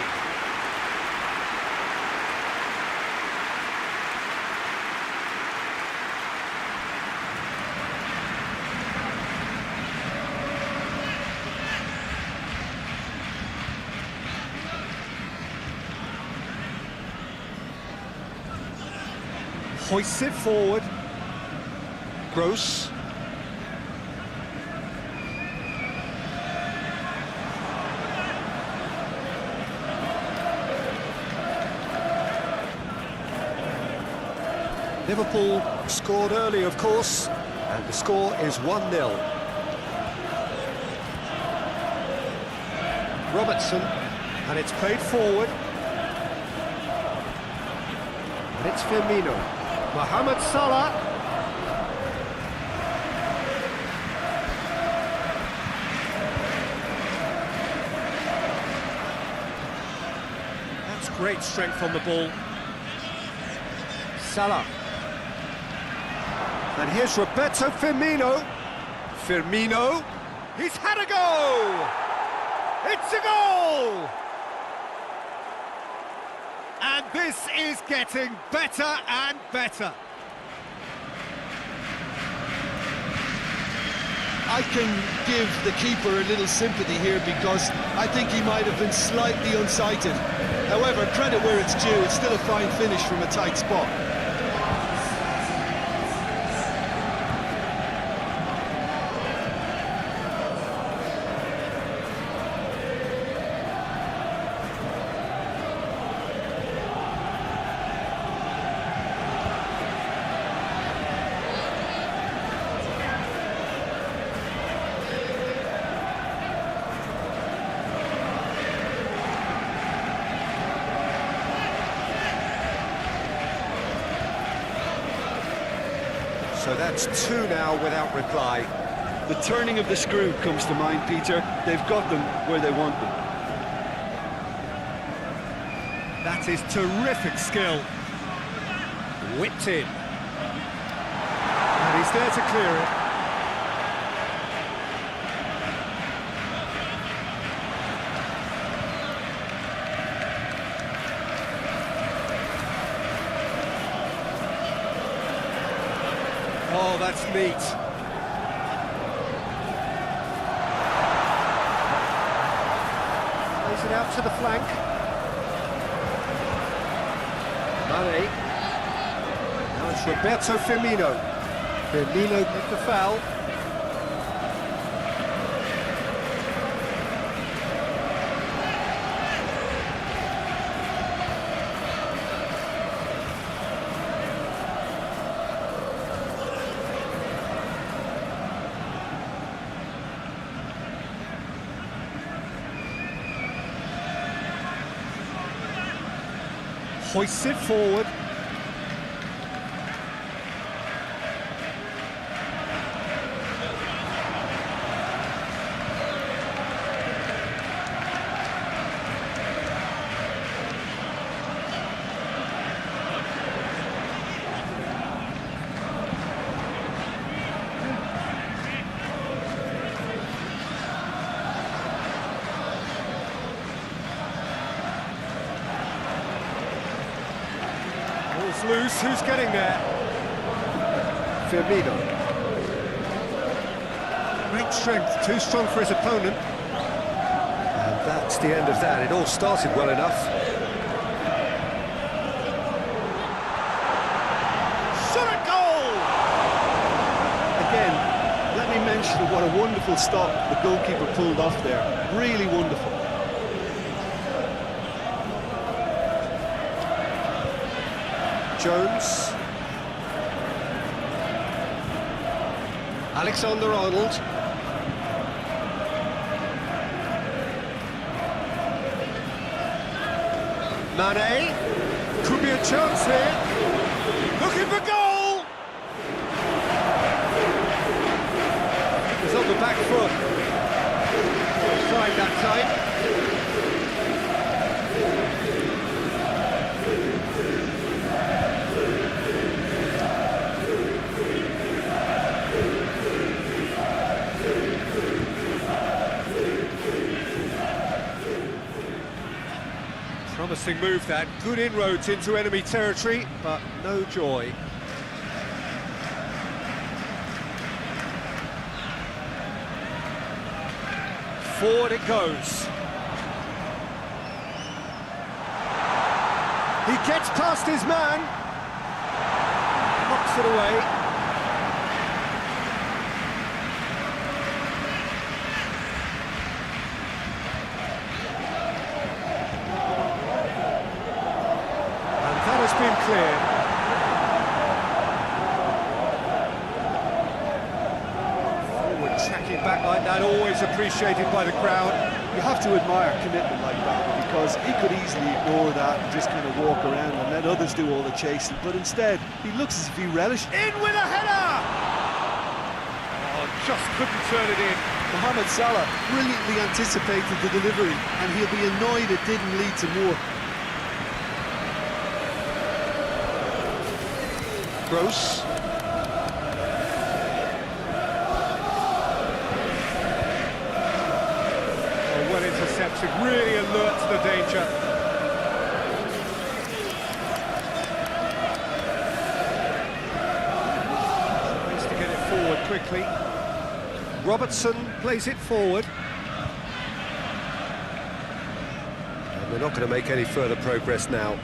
Hoists it forward. Gross. Liverpool scored early, of course, and the score is 1-0. Robertson, and it's played forward. And it's Firmino. Mohamed Salah. That's great strength on the ball. Salah. And here's Roberto Firmino. Firmino. He's had a go! It's a goal! And this is getting better and better. I can give the keeper a little sympathy here because I think he might have been slightly unsighted. However, credit where it's due, it's still a fine finish from a tight spot. So that's two now without reply. The turning of the screw comes to mind, Peter. They've got them where they want them. That is terrific skill. Whipped in. And he's there to clear it. Oh, that's neat. Plays it out to the flank. Mane. Now it's Roberto Firmino. Firmino with the foul. Hoists it forward. Ball's loose, who's getting there? Firmino. Great strength, too strong for his opponent. And that's the end of that. It all started well enough. Shot at goal! Again, let me mention what a wonderful stop the goalkeeper pulled off there. Really wonderful. Jones. Alexander-Arnold. Mane. Could be a chance here. Looking for goal! He's on the back foot. Tried that time. Promising move that, good inroads into enemy territory, but no joy. Forward it goes. He gets past his man. Knocks it away. Been cleared. Forward tracking back like that, always appreciated by the crowd. You have to admire commitment like that, because he could easily ignore that and just kind of walk around and let others do all the chasing, but instead he looks as if he relished. In with a header! Oh, just couldn't turn it in. Mohamed Salah brilliantly anticipated the delivery, and he'll be annoyed it didn't lead to more. Gross. Oh, well intercepted, really alert to the danger. Tries to get it forward quickly. Robertson plays it forward. And they're not going to make any further progress now.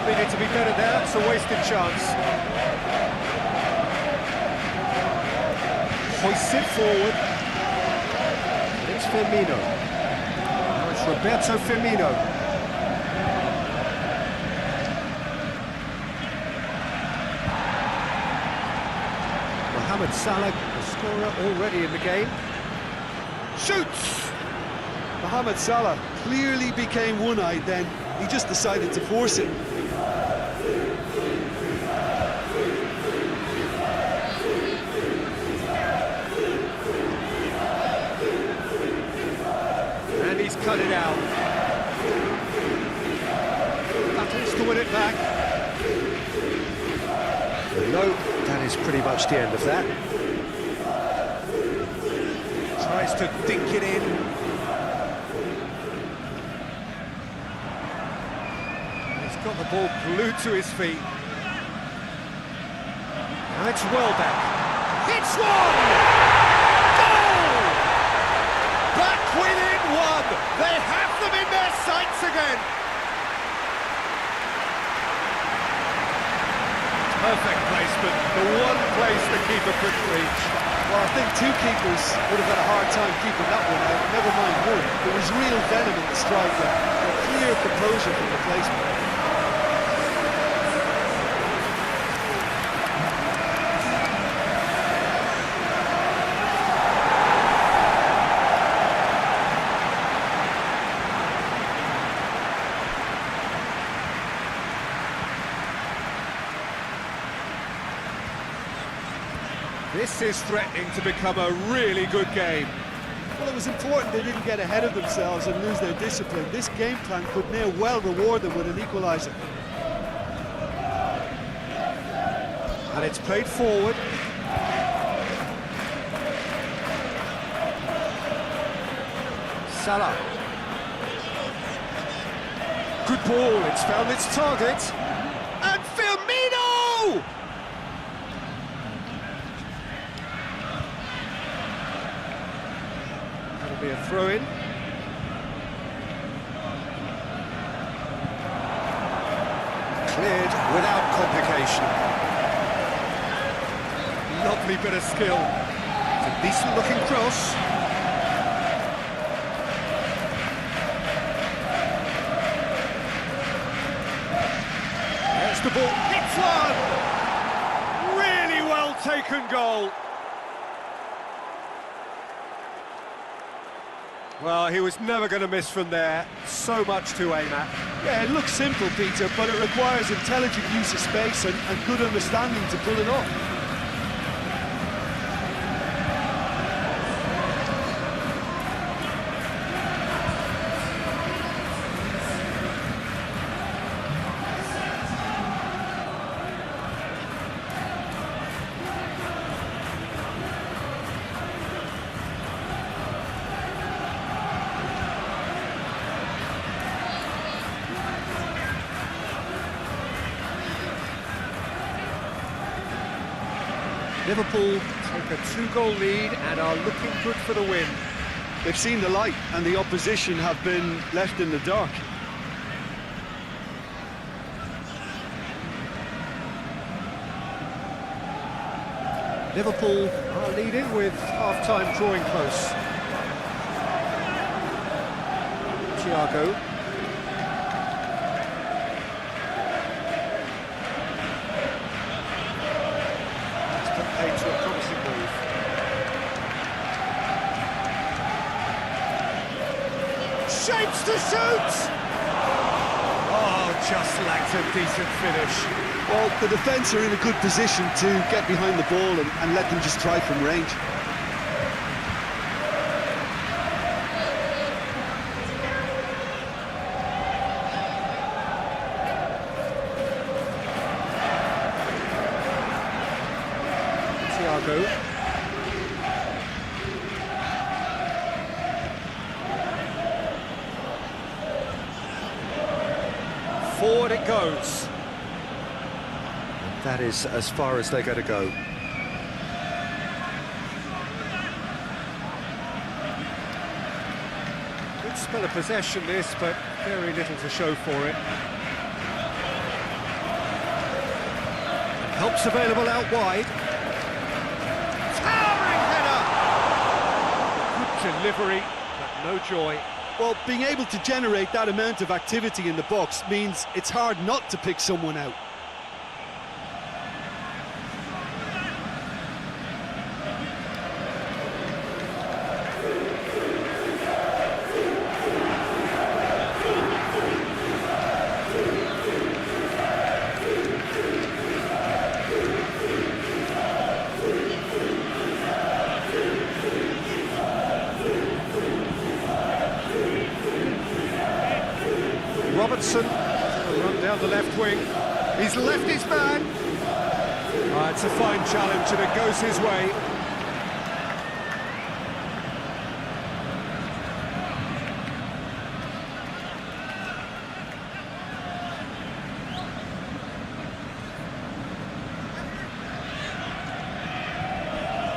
Needed to be better there, it's a wasted chance. Hoists it forward. It's Firmino. Now it's Roberto Firmino. Mohamed Salah, the scorer already in the game. Shoots! Mohamed Salah clearly became one-eyed then. He just decided to force it. And he's cut it out. Battles to win it back. No, that is pretty much the end of that. Tries to dink it in. Got the ball glued to his feet. Now it's Welbeck. Hits one! Goal! Back within one! They have them in their sights again! Perfect placement, the one place the keeper couldn't reach. Well, I think two keepers would have had a hard time keeping that one out, never mind one. There was real venom in the strike there. A clear composure from the placement. This is threatening to become a really good game. Well, it was important they didn't get ahead of themselves and lose their discipline. This game plan could now well reward them with an equaliser. And it's played forward. Salah. Good ball, it's found its target. And Firmino! That'll be a throw-in. Cleared without complication. Lovely bit of skill. It's a decent-looking cross. There's the ball. Hits one! Really well-taken goal. Well, he was never going to miss from there. So much to aim at. Yeah, it looks simple, Peter, but it requires intelligent use of space and good understanding to pull it off. Liverpool take a 2-goal lead and are looking good for the win. They've seen the light and the opposition have been left in the dark. Liverpool are leading with half-time drawing close. Thiago. To a promising move. Shapes to shoot! Oh, just lacked a decent finish. Well, the defence are in a good position to get behind the ball and let them just try from range. Thiago. Forward it goes. And that is as far as they're going to go. Good spell of possession this, but very little to show for it. Help's available out wide. Delivery, but no joy. Well, being able to generate that amount of activity in the box means it's hard not to pick someone out. Robertson, run down the left wing. He's left his man. It's a fine challenge and it goes his way.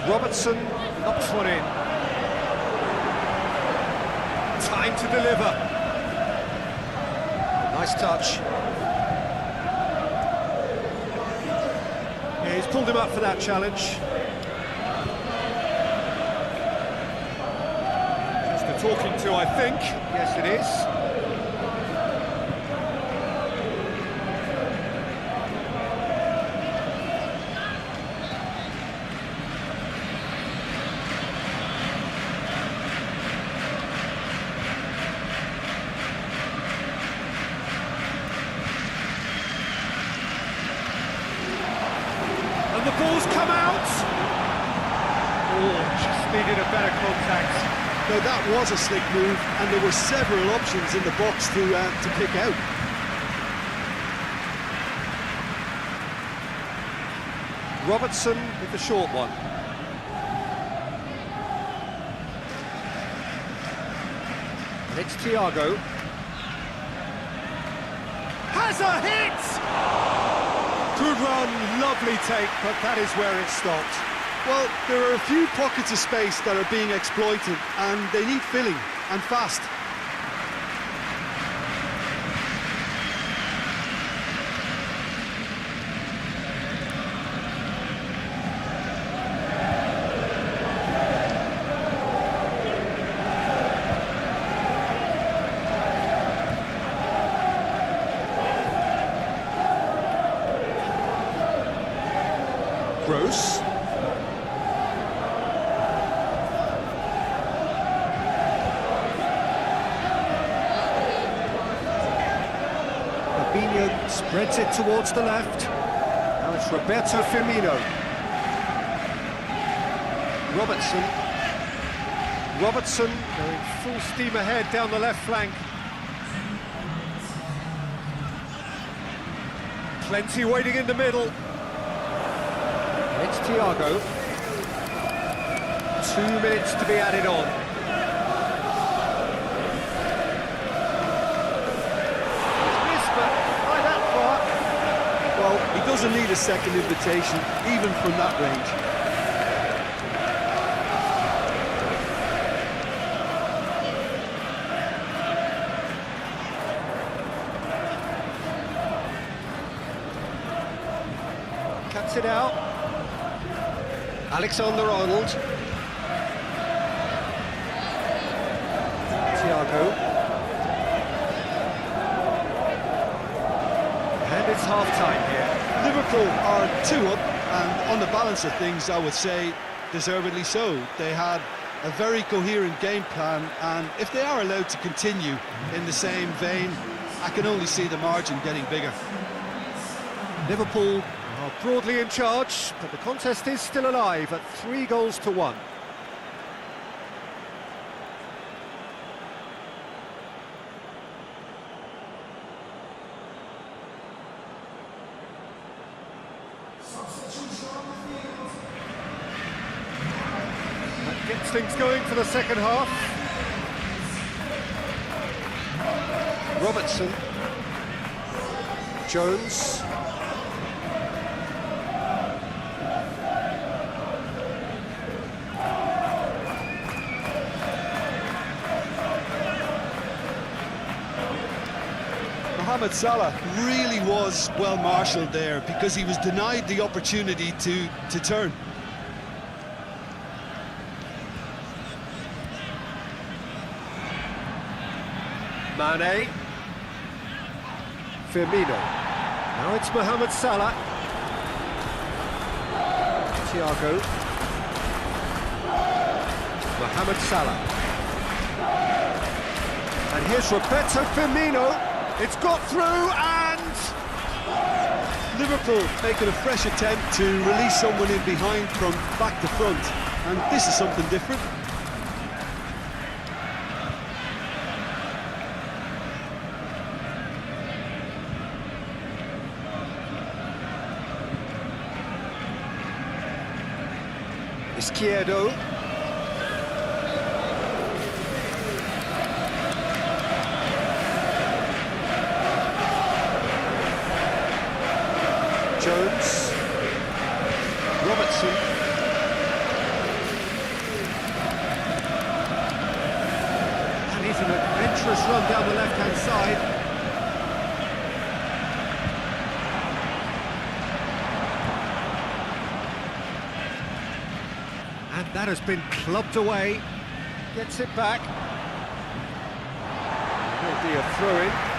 Robertson knocks one in. Time to deliver. Nice touch. Yeah, he's pulled him up for that challenge. Just a talking to, I think. Yes, it is. The ball's come out. Oh, just needed a better contact. No, that was a slick move, and there were several options in the box to pick out. Robertson with the short one. It's Thiago. Has a hit! Good run, lovely take, but that is where it stopped. Well, there are a few pockets of space that are being exploited, and they need filling, and fast. Gross. Fabinho spreads it towards the left. Now it's Roberto Firmino. Robertson going full steam ahead down the left flank. Plenty waiting in the middle. It's Thiago. 2 minutes to be added on. It's missed, but by that far. Well, he doesn't need a second invitation, even from that range. Cuts it out. Alexander-Arnold. Thiago. And it's half-time here. Liverpool are 2 up, and on the balance of things, I would say, deservedly so. They had a very coherent game plan, and if they are allowed to continue in the same vein, I can only see the margin getting bigger. Liverpool are broadly in charge, but the contest is still alive at 3-1. That gets things going for the second half. Robertson. Jones. Mohamed Salah really was well marshalled there because he was denied the opportunity to turn. Mane. Firmino. Now it's Mohamed Salah. Thiago. Mohamed Salah. And here's Roberto Firmino. It's got through, and Liverpool making a fresh attempt to release someone in behind from back to front, and this is something different. Izquierdo. Jones. Robertson. And he's an adventurous run down the left-hand side. And that has been clubbed away. Gets it back. Will be a throw-in.